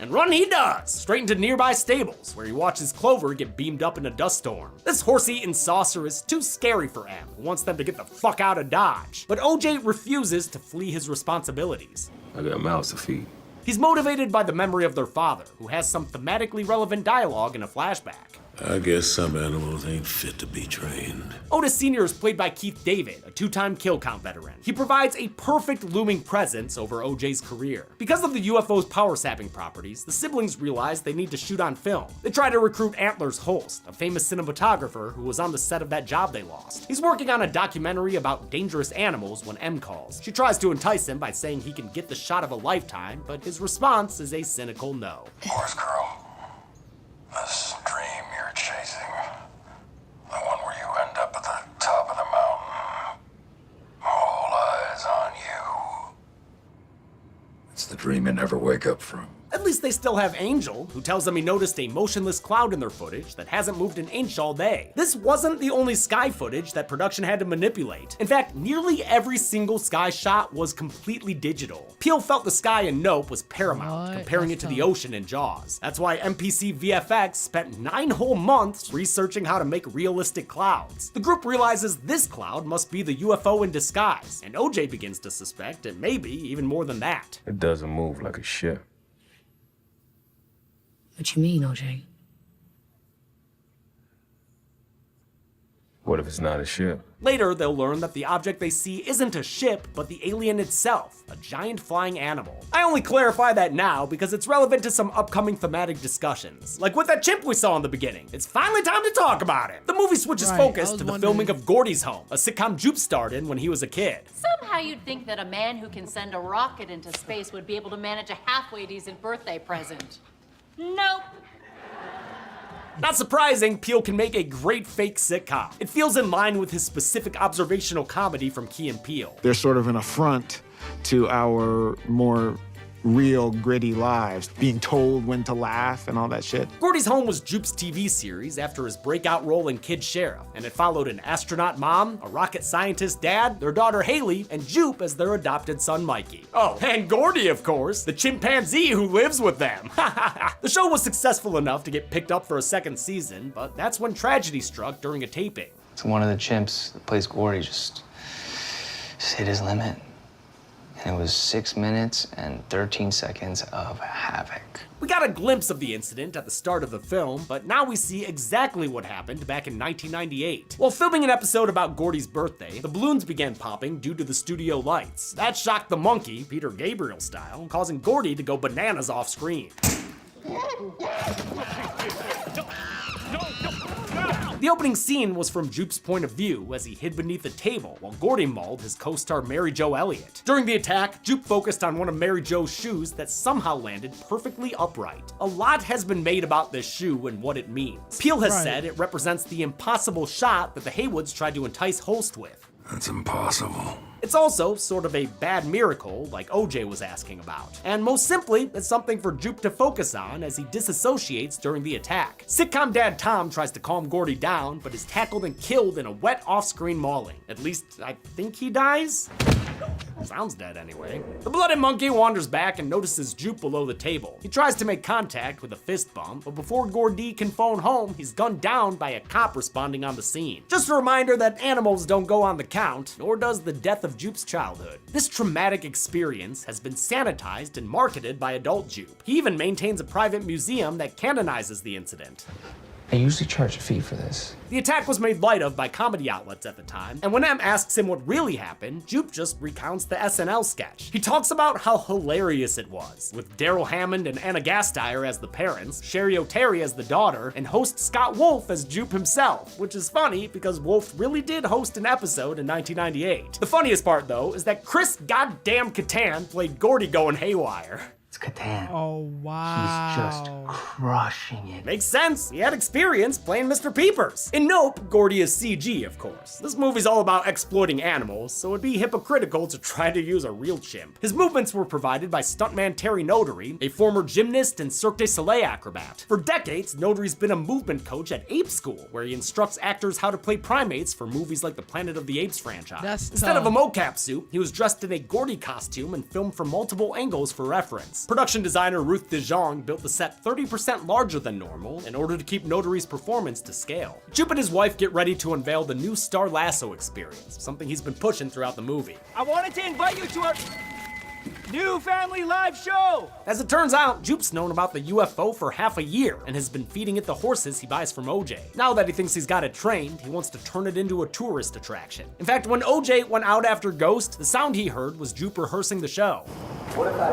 And run he does, straight into nearby stables, where he watches Clover get beamed up in a dust storm. This horse-eating saucer is too scary for M, who wants them to get the fuck out of Dodge. But OJ refuses to flee his responsibilities. I got mouths to feed. He's motivated by the memory of their father, who has some thematically relevant dialogue in a flashback. I guess some animals ain't fit to be trained. Otis Sr. is played by Keith David, a two-time kill count veteran. He provides a perfect looming presence over OJ's career. Because of the UFO's power-sapping properties, the siblings realize they need to shoot on film. They try to recruit Antlers Holst, a famous cinematographer who was on the set of that job they lost. He's working on a documentary about dangerous animals when M calls. She tries to entice him by saying he can get the shot of a lifetime, but his response is a cynical no. Horse girl, this dream you're chasing, the one where you end up at the top of the mountain, all eyes on you. It's the dream you never wake up from. At least they still have Angel, who tells them he noticed a motionless cloud in their footage that hasn't moved an inch all day. This wasn't the only sky footage that production had to manipulate. In fact, nearly every single sky shot was completely digital. Peele felt the sky in Nope was paramount, comparing it to the ocean in Jaws. That's why MPC VFX spent 9 whole months researching how to make realistic clouds. The group realizes this cloud must be the UFO in disguise, and OJ begins to suspect it may be even more than that. It doesn't move like a ship. What you mean, OJ? What if it's not a ship? Later, they'll learn that the object they see isn't a ship, but the alien itself, a giant flying animal. I only clarify that now because it's relevant to some upcoming thematic discussions, like with that chimp we saw in the beginning. It's finally time to talk about it. The movie switches focus to the filming of Gordy's Home, a sitcom Jupe starred in when he was a kid. Somehow you'd think that a man who can send a rocket into space would be able to manage a halfway decent birthday present. Nope. Not surprising, Peele can make a great fake sitcom. It feels in line with his specific observational comedy from Key and Peele. They're sort of an affront to our more real, gritty lives, being told when to laugh and all that shit. Gordy's Home was Jupe's TV series after his breakout role in Kid Sheriff, and it followed an astronaut mom, a rocket scientist dad, their daughter Haley, and Jupe as their adopted son Mikey. Oh, and Gordy, of course, the chimpanzee who lives with them. The show was successful enough to get picked up for a second season, but that's when tragedy struck during a taping. So one of the chimps that plays Gordy just hit his limit. And it was 6 minutes and 13 seconds of havoc. We got a glimpse of the incident at the start of the film, but now we see exactly what happened back in 1998. While filming an episode about Gordy's birthday, the balloons began popping due to the studio lights. That shocked the monkey, Peter Gabriel style, causing Gordy to go bananas off screen. The opening scene was from Jupe's point of view as he hid beneath a table while Gordy mauled his co-star Mary Jo Elliott. During the attack, Jupe focused on one of Mary Jo's shoes that somehow landed perfectly upright. A lot has been made about this shoe and what it means. Peele has said it represents the impossible shot that the Haywoods tried to entice Holst with. That's impossible. It's also sort of a bad miracle, like OJ was asking about. And most simply, it's something for Jupe to focus on as he disassociates during the attack. Sitcom dad Tom tries to calm Gordy down, but is tackled and killed in a wet off-screen mauling. At least, I think he dies? Sounds dead anyway. The bloody monkey wanders back and notices Jupe below the table. He tries to make contact with a fist bump, but before Gordy can phone home, he's gunned down by a cop responding on the scene. Just a reminder that animals don't go on the count, nor does the death of Jupe's childhood. This traumatic experience has been sanitized and marketed by adult Jupe. He even maintains a private museum that canonizes the incident. I usually charge a fee for this. The attack was made light of by comedy outlets at the time, and when M asks him what really happened, Jupe just recounts the SNL sketch. He talks about how hilarious it was, with Daryl Hammond and Anna Gasteyer as the parents, Sherry O'Terry as the daughter, and host Scott Wolf as Jupe himself, which is funny because Wolf really did host an episode in 1998. The funniest part, though, is that Chris goddamn Kattan played Gordy going haywire. It's Kattan. Oh, wow. He's just crushing it. Makes sense. He had experience playing Mr. Peepers. In Nope, Gordy is CG, of course. This movie's all about exploiting animals, so it'd be hypocritical to try to use a real chimp. His movements were provided by stuntman Terry Notary, a former gymnast and Cirque du Soleil acrobat. For decades, Notary's been a movement coach at Ape School, where he instructs actors how to play primates for movies like the Planet of the Apes franchise. Instead of a mocap suit, he was dressed in a Gordy costume and filmed from multiple angles for reference. Production designer Ruth DeJong built the set 30% larger than normal in order to keep Notary's performance to scale. Jupe and his wife get ready to unveil the new Star Lasso experience, something he's been pushing throughout the movie. I wanted to invite you to our new family live show! As it turns out, Jupe's known about the UFO for half a year and has been feeding it the horses he buys from OJ. Now that he thinks he's got it trained, he wants to turn it into a tourist attraction. In fact, when OJ went out after Ghost, the sound he heard was Jupe rehearsing the show. What if I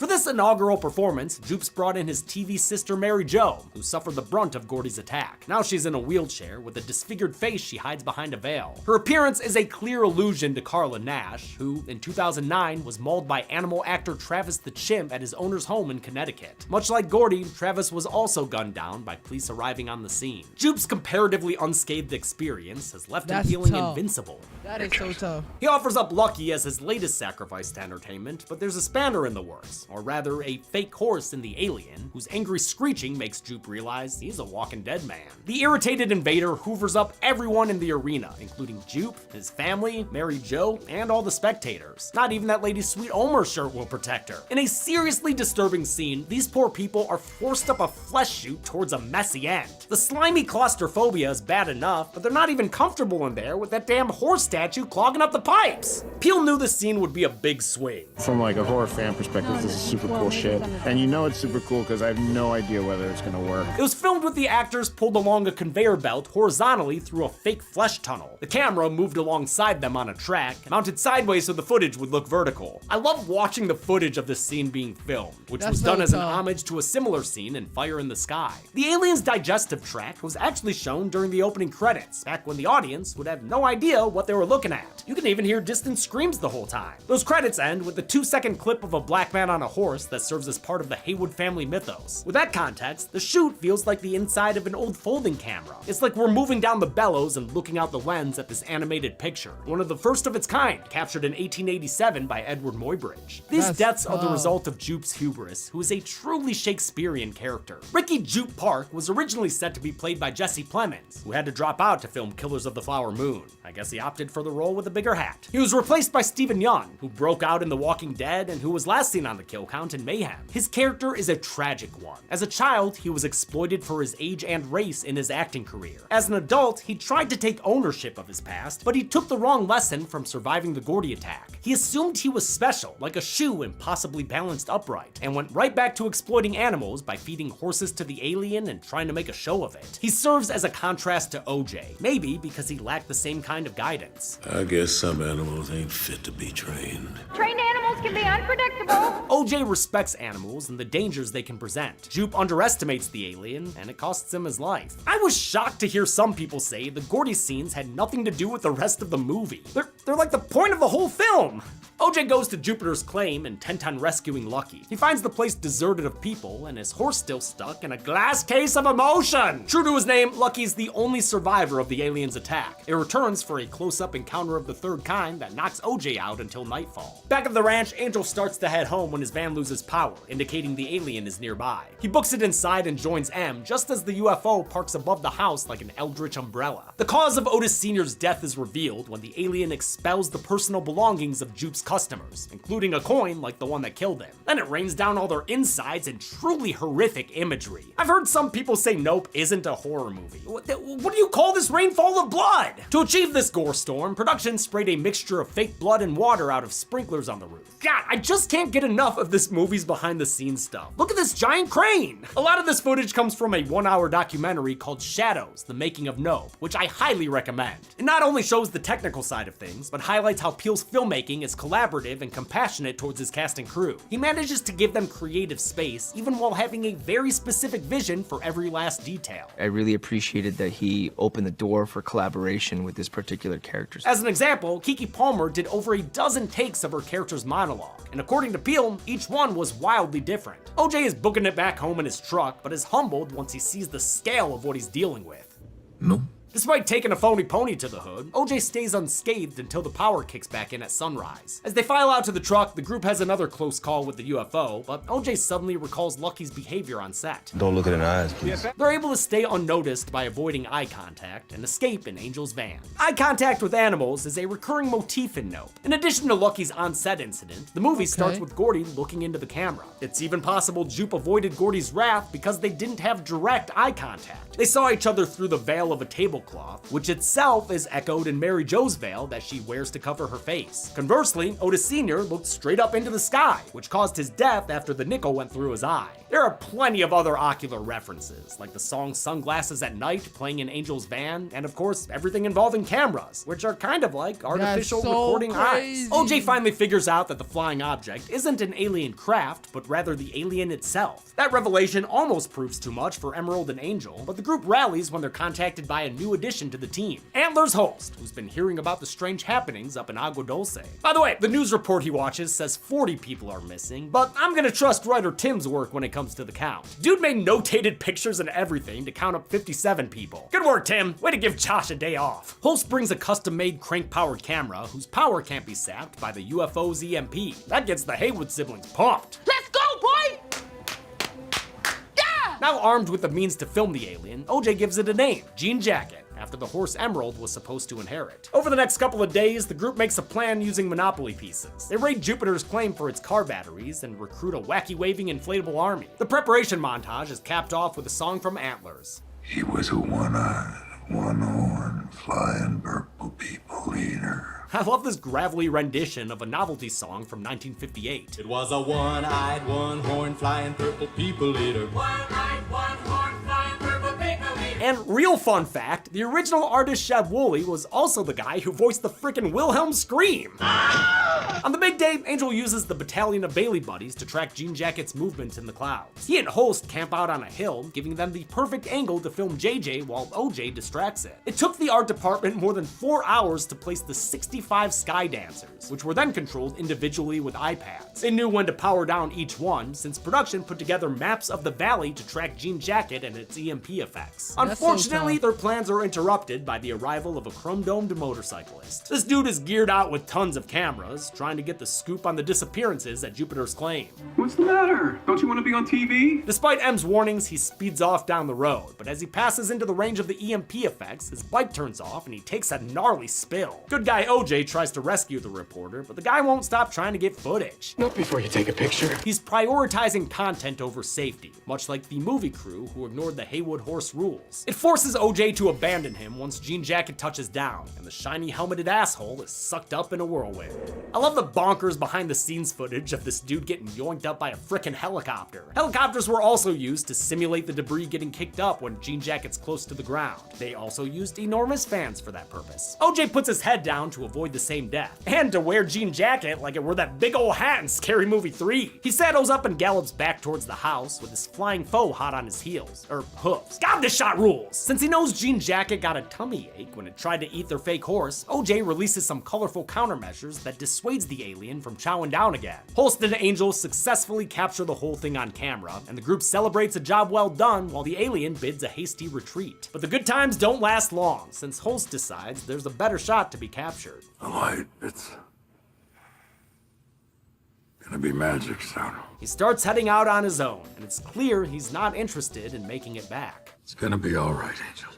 For this inaugural performance, Jupe's brought in his TV sister Mary Jo, who suffered the brunt of Gordy's attack. Now she's in a wheelchair with a disfigured face she hides behind a veil. Her appearance is a clear allusion to Carla Nash, who in 2009 was mauled by animal actor Travis the Chimp at his owner's home in Connecticut. Much like Gordy, Travis was also gunned down by police arriving on the scene. Jupe's comparatively unscathed experience has left him feeling invincible. That is so tough. He offers up Lucky as his latest sacrifice to entertainment, but there's a spanner in the works, or rather a fake horse in the alien, whose angry screeching makes Jupe realize he's a walking dead man. The irritated invader hoovers up everyone in the arena, including Jupe, his family, Mary Jo, and all the spectators. Not even that Lady Sweet Omer shirt will protect her. In a seriously disturbing scene, these poor people are forced up a flesh chute towards a messy end. The slimy claustrophobia is bad enough, but they're not even comfortable in there with that damn horse statue clogging up the pipes. Peele knew this scene would be a big swing. From like a horror fan perspective, this is super cool shit. And you know it's super cool because I have no idea whether it's gonna work. It was filmed with the actors pulled along a conveyor belt horizontally through a fake flesh tunnel. The camera moved alongside them on a track, mounted sideways so the footage would look vertical. I love watching the footage of this scene being filmed, which was done as an homage to a similar scene in Fire in the Sky. The alien's digestive tract was actually shown during the opening credits, back when the audience would have no idea what they were looking at. You can even hear distant screams the whole time. Those credits end with the 2-second clip of a black man on a horse that serves as part of the Haywood family mythos. With that context, the shoot feels like the inside of an old folding camera. It's like we're moving down the bellows and looking out the lens at this animated picture, one of the first of its kind, captured in 1887 by Edward Muybridge. These deaths are the result of Jupe's hubris, who is a truly Shakespearean character. Ricky Jupe Park was originally set to be played by Jesse Plemons, who had to drop out to film Killers of the Flower Moon. I guess he opted for the role with a bigger hat. He was replaced by Stephen Yeun, who broke out in The Walking Dead and who was last seen on the kill count in Mayhem. His character is a tragic one. As a child, he was exploited for his age and race in his acting career. As an adult, he tried to take ownership of his past, but he took the wrong lesson from surviving the Gordy attack. He assumed he was special, like a shoe impossibly balanced upright, and went right back to exploiting animals by feeding horses to the alien and trying to make a show of it. He serves as a contrast to OJ, maybe because he lacked the same kind of guidance. I guess some animals ain't fit to be trained. Trained animals can be unpredictable. OJ respects animals and the dangers they can present. Jupe underestimates the alien, and it costs him his life. I was shocked to hear some people say the Gordy scenes had nothing to do with the rest of the movie. They're like the point of the whole film. OJ goes to Jupiter's claim intent on rescuing Lucky. He finds the place deserted of people and his horse still stuck in a glass case of emotion. True to his name, Lucky's the only survivor of the alien's attack. It returns for a close-up encounter of the third kind that knocks OJ out until nightfall. Back at the ranch, Angel starts to head home when his van loses power, indicating the alien is nearby. He books it inside and joins M just as the UFO parks above the house like an eldritch umbrella. The cause of Otis Sr.'s death is revealed when the alien expels the personal belongings of Jupe's customers, including a coin like the one that killed him. Then it rains down all their insides in truly horrific imagery. I've heard some people say Nope isn't a horror movie. What do you call this rainfall of blood? To achieve this gore storm, production sprayed a mixture of fake blood and water out of sprinklers on the roof. God, I just can't get enough of this movie's behind the scenes stuff. Look at this giant crane! A lot of this footage comes from a 1-hour documentary called Shadows, The Making of Nope, which I highly recommend. It not only shows the technical side of things, but highlights how Peele's filmmaking is collaborative and compassionate towards his cast and crew. He manages to give them creative space, even while having a very specific vision for every last detail. I really appreciated that he opened the door for collaboration with this particular character. As an example, Keke Palmer did over a dozen takes of her character's monologue, and according to Peele, each one was wildly different. OJ is booking it back home in his truck, but is humbled once he sees the scale of what he's dealing with. No. Despite taking a phony pony to the hood, OJ stays unscathed until the power kicks back in at sunrise. As they file out to the truck, the group has another close call with the UFO, but OJ suddenly recalls Lucky's behavior on set. Don't look it in the eyes, please. They're able to stay unnoticed by avoiding eye contact and escape in Angel's van. Eye contact with animals is a recurring motif in Nope. In addition to Lucky's on-set incident, the movie starts with Gordy looking into the camera. It's even possible Jupe avoided Gordy's wrath because they didn't have direct eye contact. They saw each other through the veil of a tablecloth, which itself is echoed in Mary Jo's veil that she wears to cover her face. Conversely, Otis Sr. looked straight up into the sky, which caused his death after the nickel went through his eye. There are plenty of other ocular references, like the song Sunglasses at Night playing in Angel's van, and of course, everything involving cameras, which are kind of like artificial recording eyes. OJ finally figures out that the flying object isn't an alien craft, but rather the alien itself. That revelation almost proves too much for Emerald and Angel, but the group rallies when they're contacted by a new addition to the team, Antler's host, who's been hearing about the strange happenings up in Agua Dulce. By the way, the news report he watches says 40 people are missing, but I'm gonna trust writer Tim's work when it comes to the count. Dude made notated pictures and everything to count up 57 people. Good work, Tim. Way to give Josh a day off. Holst brings a custom-made crank-powered camera whose power can't be sapped by the UFO's EMP. That gets the Haywood siblings pumped. Let's go, boy! Now armed with the means to film the alien, OJ gives it a name, Jean Jacket, after the horse Emerald was supposed to inherit. Over the next couple of days, the group makes a plan using Monopoly pieces. They raid Jupiter's claim for its car batteries and recruit a wacky-waving inflatable army. The preparation montage is capped off with a song from Antlers. He was a one-eyed, one-horned, flying purple people eater. I love this gravelly rendition of a novelty song from 1958. It was a one-eyed, one-horn, flying purple people eater. One-eyed, one-horn, flying purple people eater. And real fun fact, the original artist Sheb Wooley was also the guy who voiced the frickin' Wilhelm scream. On the big day, Angel uses the battalion of Bailey buddies to track Jean Jacket's movement in the clouds. He and Holst camp out on a hill, giving them the perfect angle to film JJ while OJ distracts it. It took the art department more than 4 hours to place the 65 sky dancers, which were then controlled individually with iPads. They knew when to power down each one, since production put together maps of the valley to track Jean Jacket and its EMP effects. Unfortunately, their plans are interrupted by the arrival of a chrome-domed motorcyclist. This dude is geared out with tons of cameras, trying to get the scoop on the disappearances at Jupiter's claim. What's the matter? Don't you want to be on TV? Despite M's warnings, he speeds off down the road, but as he passes into the range of the EMP effects, his bike turns off and he takes a gnarly spill. Good guy OJ tries to rescue the reporter, but the guy won't stop trying to get footage. Not before you take a picture. He's prioritizing content over safety, much like the movie crew who ignored the Haywood horse rules. It forces OJ to abandon him once Jean Jacket touches down, and the shiny helmeted asshole is sucked up in a whirlwind. I love the bonkers behind the scenes footage of this dude getting yoinked up by a frickin' helicopter. Helicopters were also used to simulate the debris getting kicked up when Jean Jacket's close to the ground. They also used enormous fans for that purpose. OJ puts his head down to avoid the same death, and to wear Jean Jacket like it were that big ol' hat in Scary Movie 3. He saddles up and gallops back towards the house with his flying foe hot on his heels, or hooves. God, this shot rules! Since he knows Jean Jacket got a tummy ache when it tried to eat their fake horse, OJ releases some colorful countermeasures that dissuades the alien from chowing down again. Holst and Angel successfully capture the whole thing on camera, and the group celebrates a job well done while the alien bids a hasty retreat. But the good times don't last long, since Holst decides there's a better shot to be captured. The light, it's gonna be magic sound. He starts heading out on his own, and it's clear he's not interested in making it back. It's gonna be all right, Angel.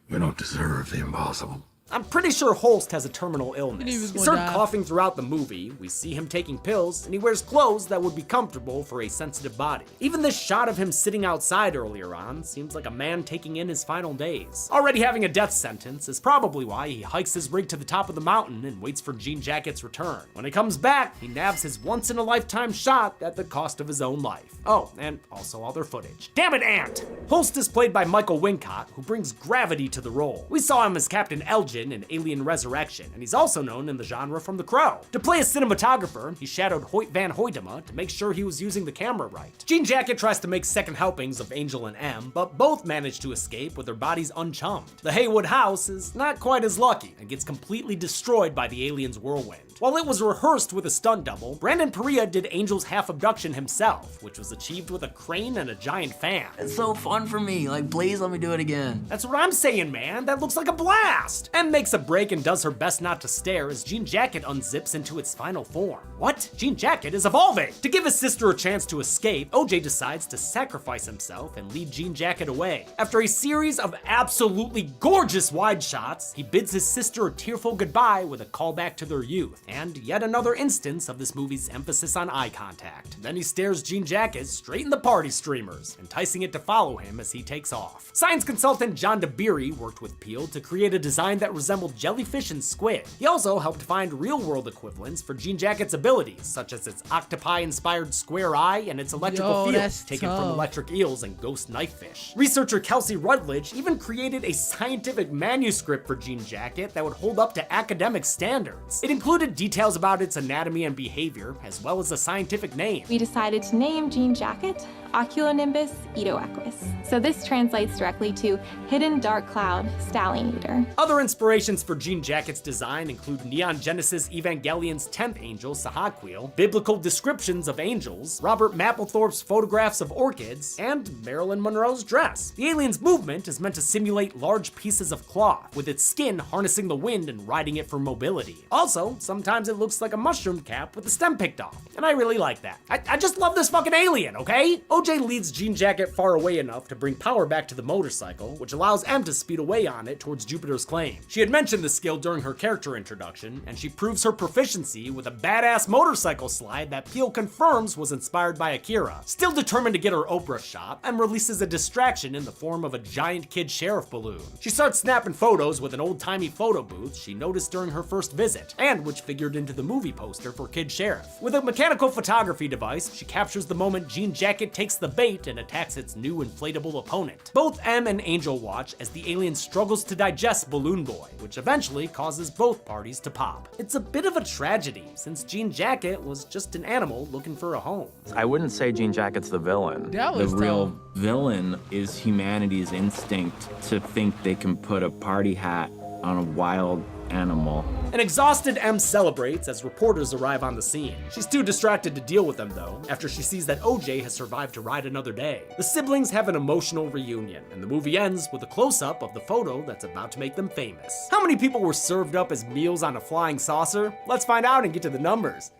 We don't deserve the impossible. I'm pretty sure Holst has a terminal illness. He gonna started die. coughing throughout the movie, we see him taking pills, and he wears clothes that would be comfortable for a sensitive body. Even this shot of him sitting outside earlier on seems like a man taking in his final days. Already having a death sentence is probably why he hikes his rig to the top of the mountain and waits for Jean Jacket's return. When he comes back, he nabs his once-in-a-lifetime shot at the cost of his own life. Oh, and also other footage. Damn it, Ant! Holst is played by Michael Wincott, who brings gravity to the role. We saw him as Captain Elgin in Alien Resurrection, and he's also known in the genre from The Crow. To play a cinematographer, he shadowed Hoyt van Hoytema to make sure he was using the camera right. Jean Jacket tries to make second helpings of Angel and M, but both manage to escape with their bodies unchummed. The Haywood house is not quite as lucky and gets completely destroyed by the alien's whirlwind. While it was rehearsed with a stunt double, Brandon Perea did Angel's half abduction himself, which was achieved with a crane and a giant fan. It's so fun for me. Like, please let me do it again. That's what I'm saying, man. That looks like a blast. M makes a break and does her best not to stare as Jean Jacket unzips into its final form. What? Jean Jacket is evolving! To give his sister a chance to escape, OJ decides to sacrifice himself and lead Jean Jacket away. After a series of absolutely gorgeous wide shots, he bids his sister a tearful goodbye with a callback to their youth, and yet another instance of this movie's emphasis on eye contact. Then he stares Jean Jacket straight in the party streamers, enticing it to follow him as he takes off. Science consultant John DeBeery worked with Peel to create a design that resembled jellyfish and squid. He also helped find real-world equivalents for Jean Jacket's abilities, such as its octopi-inspired square eye and its electrical field, taken from electric eels and ghost knifefish. Researcher Kelsey Rutledge even created a scientific manuscript for Jean Jacket that would hold up to academic standards. It included details about its anatomy and behavior, as well as a scientific name. We decided to name Jean Jacket Oculonimbus Edoequus. So this translates directly to Hidden Dark Cloud Stallion Eater. Other inspirations for Jean Jacket's design include Neon Genesis Evangelion's 10th angel, Sahagwil, biblical descriptions of angels, Robert Mapplethorpe's photographs of orchids, and Marilyn Monroe's dress. The alien's movement is meant to simulate large pieces of cloth, with its skin harnessing the wind and riding it for mobility. Also, sometimes it looks like a mushroom cap with the stem picked off, and I really like that. I just love this fucking alien, okay? OJ leads Jean Jacket far away enough to bring power back to the motorcycle, which allows M to speed away on it towards Jupiter's claim. She She had mentioned the skill during her character introduction, and she proves her proficiency with a badass motorcycle slide that Peele confirms was inspired by Akira. Still determined to get her Oprah shot, Em releases a distraction in the form of a giant kid sheriff balloon. She starts snapping photos with an old-timey photo booth she noticed during her first visit, and which figured into the movie poster for Kid Sheriff. With a mechanical photography device, she captures the moment Jean Jacket takes the bait and attacks its new inflatable opponent. Both Em and Angel watch as the alien struggles to digest Balloon Boy, which eventually causes both parties to pop. It's a bit of a tragedy, since Jean Jacket was just an animal looking for a home. I wouldn't say Jean Jacket's the villain. The real villain is humanity's instinct to think they can put a party hat on a wild animal. An exhausted Em celebrates as reporters arrive on the scene. She's too distracted to deal with them though, after she sees that OJ has survived to ride another day. The siblings have an emotional reunion, and the movie ends with a close-up of the photo that's about to make them famous. How many people were served up as meals on a flying saucer? Let's find out and get to the numbers.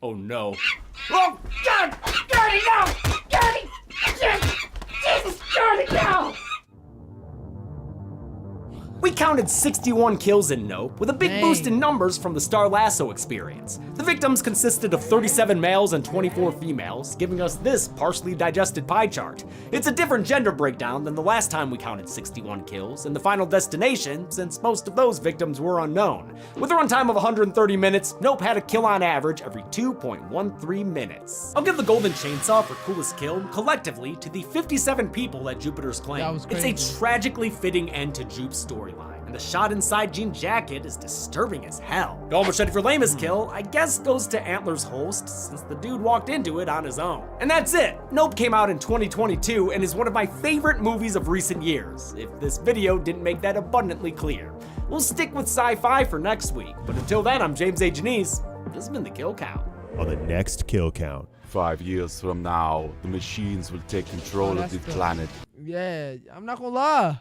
Oh no. Oh, God! Dirty, no! Dirty! Jesus, dirty, no! We counted 61 kills in Nope, with a big boost in numbers from the Star Lasso experience. The victims consisted of 37 males and 24 females, giving us this partially digested pie chart. It's a different gender breakdown than the last time we counted 61 kills in the Final Destination, since most of those victims were unknown. With a runtime of 130 minutes, Nope had a kill on average every 2.13 minutes. I'll give the Golden Chainsaw for coolest kill collectively to the 57 people at Jupiter's Claim. It's a tragically fitting end to Jupe's storyline, and the shot inside Jean Jacket is disturbing as hell. The almost ready for lamest kill, I guess, goes to Antler's host, since the dude walked into it on his own. And that's it. Nope came out in 2022 and is one of my favorite movies of recent years, if this video didn't make that abundantly clear. We'll stick with sci-fi for next week, but until then, I'm James A. Janice. This has been The Kill Count. On the next Kill Count. 5 years from now, the machines will take control of the planet. Yeah, I'm not gonna lie.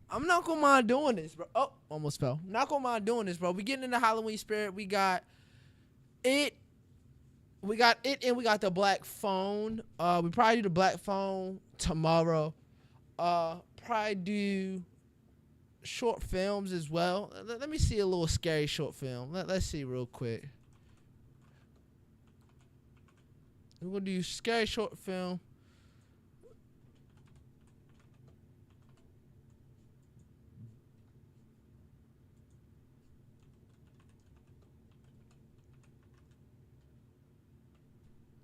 I'm not gonna mind doing this, bro. Oh, almost fell. Not gonna mind doing this, bro. We getting in the Halloween spirit. We got it, and we got the Black Phone. We probably do the Black Phone tomorrow. Probably do short films as well. Let me see a little scary short film. Let's see real quick. We're gonna do scary short film.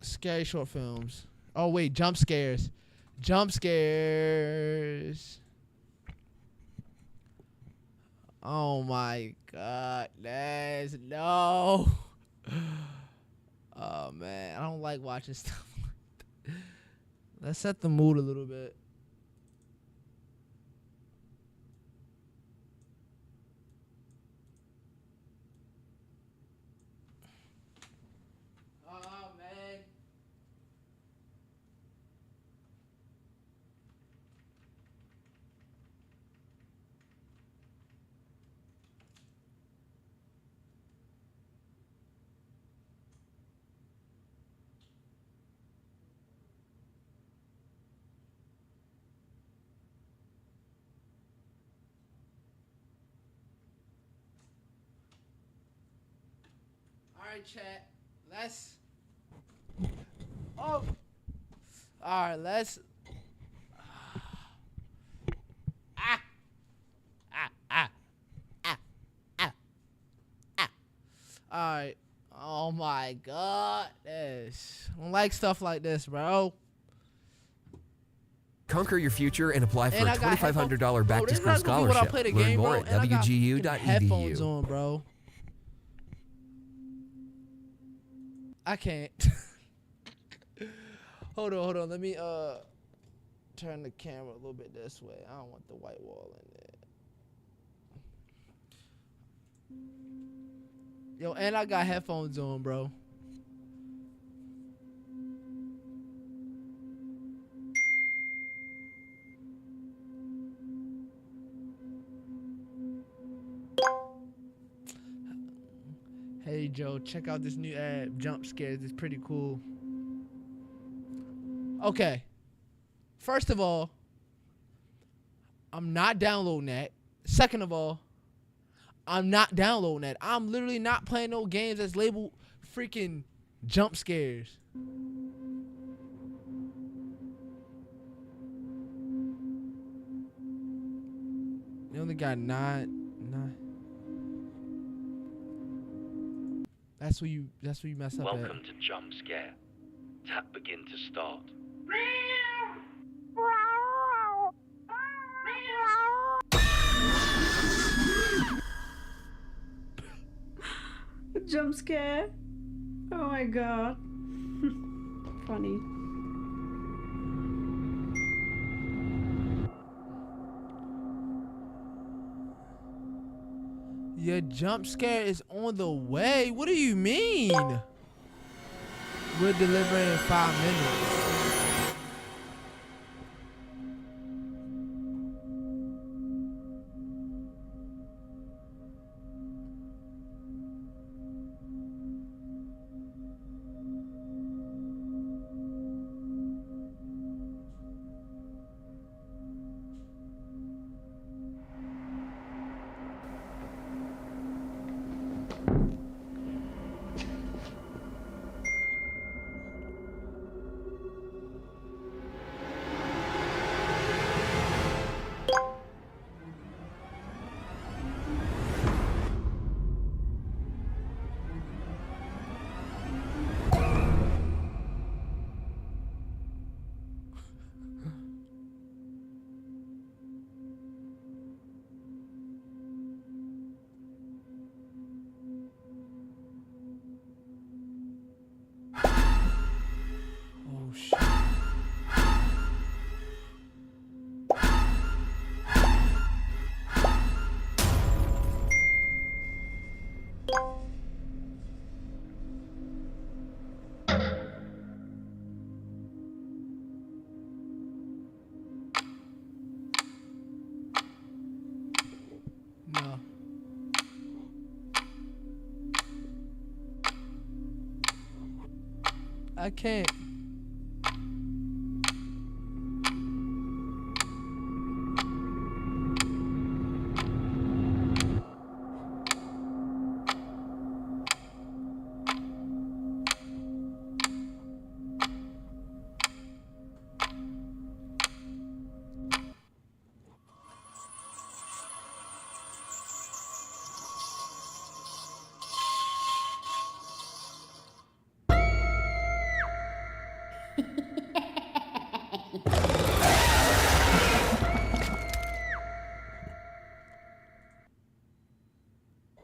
Scary short films. Oh wait, jump scares. Jump scares. Oh my God, no. Oh man, I don't like watching stuff like that. Let's set the mood a little bit. Alright, chat. Let's. Oh. Alright, let's. Alright. Oh my God. I don't like stuff like this, bro. Conquer your future and apply for a $2,500 back-to-school scholarship. Learn more at wgu.edu. Headphones on, bro. I can't. Hold on. Let me turn the camera a little bit this way. I don't want the white wall in there. Yo, and I got headphones on, bro. Hey Joe, check out this new ad, Jump Scares. It's pretty cool. Okay. First of all, I'm not downloading that. Second of all, I'm not downloading that. I'm literally not playing no games that's labeled freaking jump scares. They only got nine. That's where you mess up Welcome at. to jump scare. Tap begin to start. Jump scare. Oh my god. Funny. Your jump scare is on the way. What do you mean? We're delivering in 5 minutes. Oh shit. No. I can't.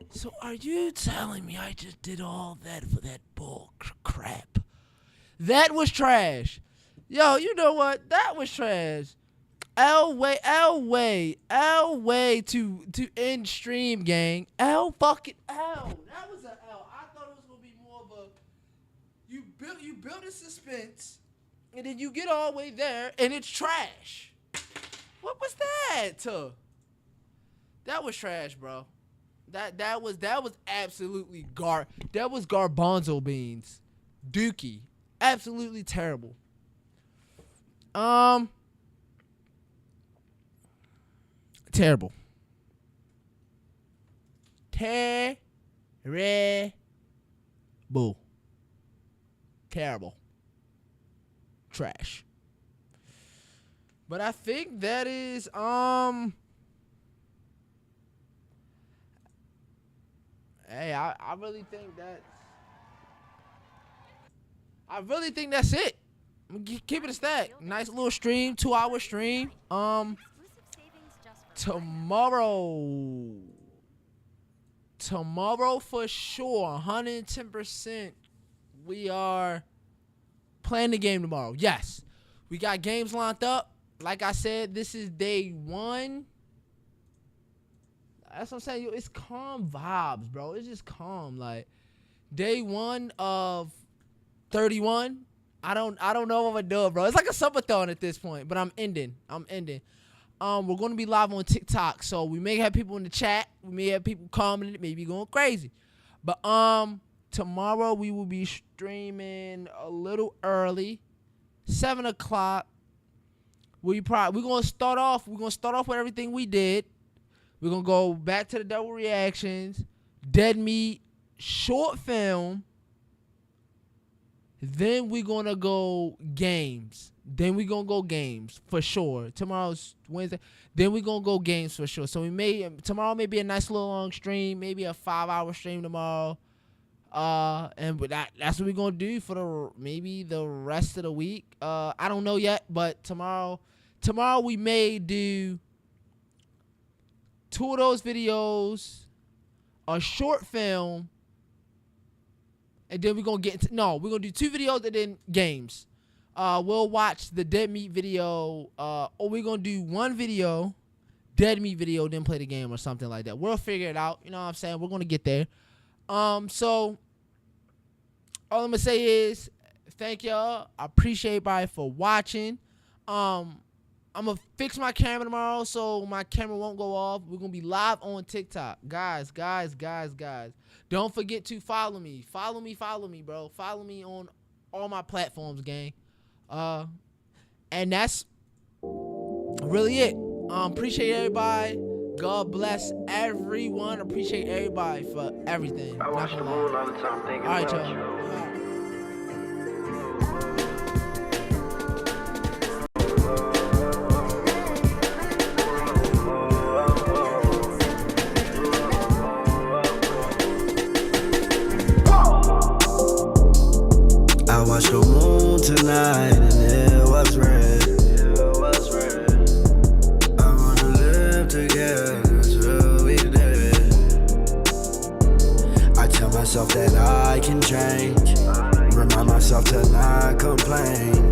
So are you telling me I just did all that for that bull crap? That was trash. Yo, you know what? That was trash. L way to end stream, gang. L fucking L. That was a L. I thought it was gonna be more of a you build a suspense and then you get all the way there and it's trash. What was that? That was trash, bro. That was absolutely that was garbanzo beans. Dookie. Absolutely terrible. Terrible. Terrible. Trash. But I think that is hey, I really think that's it. Keep it a stack. Nice little stream, 2-hour stream. Tomorrow for sure, 110%. We are playing the game tomorrow. Yes, we got games lined up. Like I said, this is day 1. That's what I'm saying. Yo, it's calm vibes, bro. It's just calm. Like day 1 of 31. I don't know if I'm gonna do it, bro. It's like a subathon at this point, but I'm ending. We're gonna be live on TikTok, so we may have people in the chat. We may have people commenting, maybe going crazy. But tomorrow we will be streaming a little early, 7 o'clock. we're gonna start off with everything we did. We're gonna go back to the double reactions, dead meat, short film. Then we're gonna go games. For sure. Tomorrow's Wednesday. Then we're gonna go games for sure. So tomorrow may be a nice little long stream, maybe a 5-hour stream tomorrow. And that's what we're gonna do for maybe the rest of the week. I don't know yet, but tomorrow we may do 2 of those videos, a short film, and then we're gonna we're gonna do 2 videos and then games. We'll watch the dead meat video, or we're gonna do 1 video, dead meat video, then play the game or something like that. We'll figure it out. You know what I'm saying? We're gonna get there. So all I'm gonna say is thank y'all. I appreciate everybody for watching. I'm gonna fix my camera tomorrow so my camera won't go off. We're gonna be live on TikTok. Guys. Don't forget to follow me. Follow me, bro. Follow me on all my platforms, gang. And that's really it. Appreciate everybody. God bless everyone. Appreciate everybody for everything. I watch the moon all the time thinking about about you. I watched the moon tonight and it was red. I wanna live together till we dead. I tell myself that I can change. Remind myself to not complain.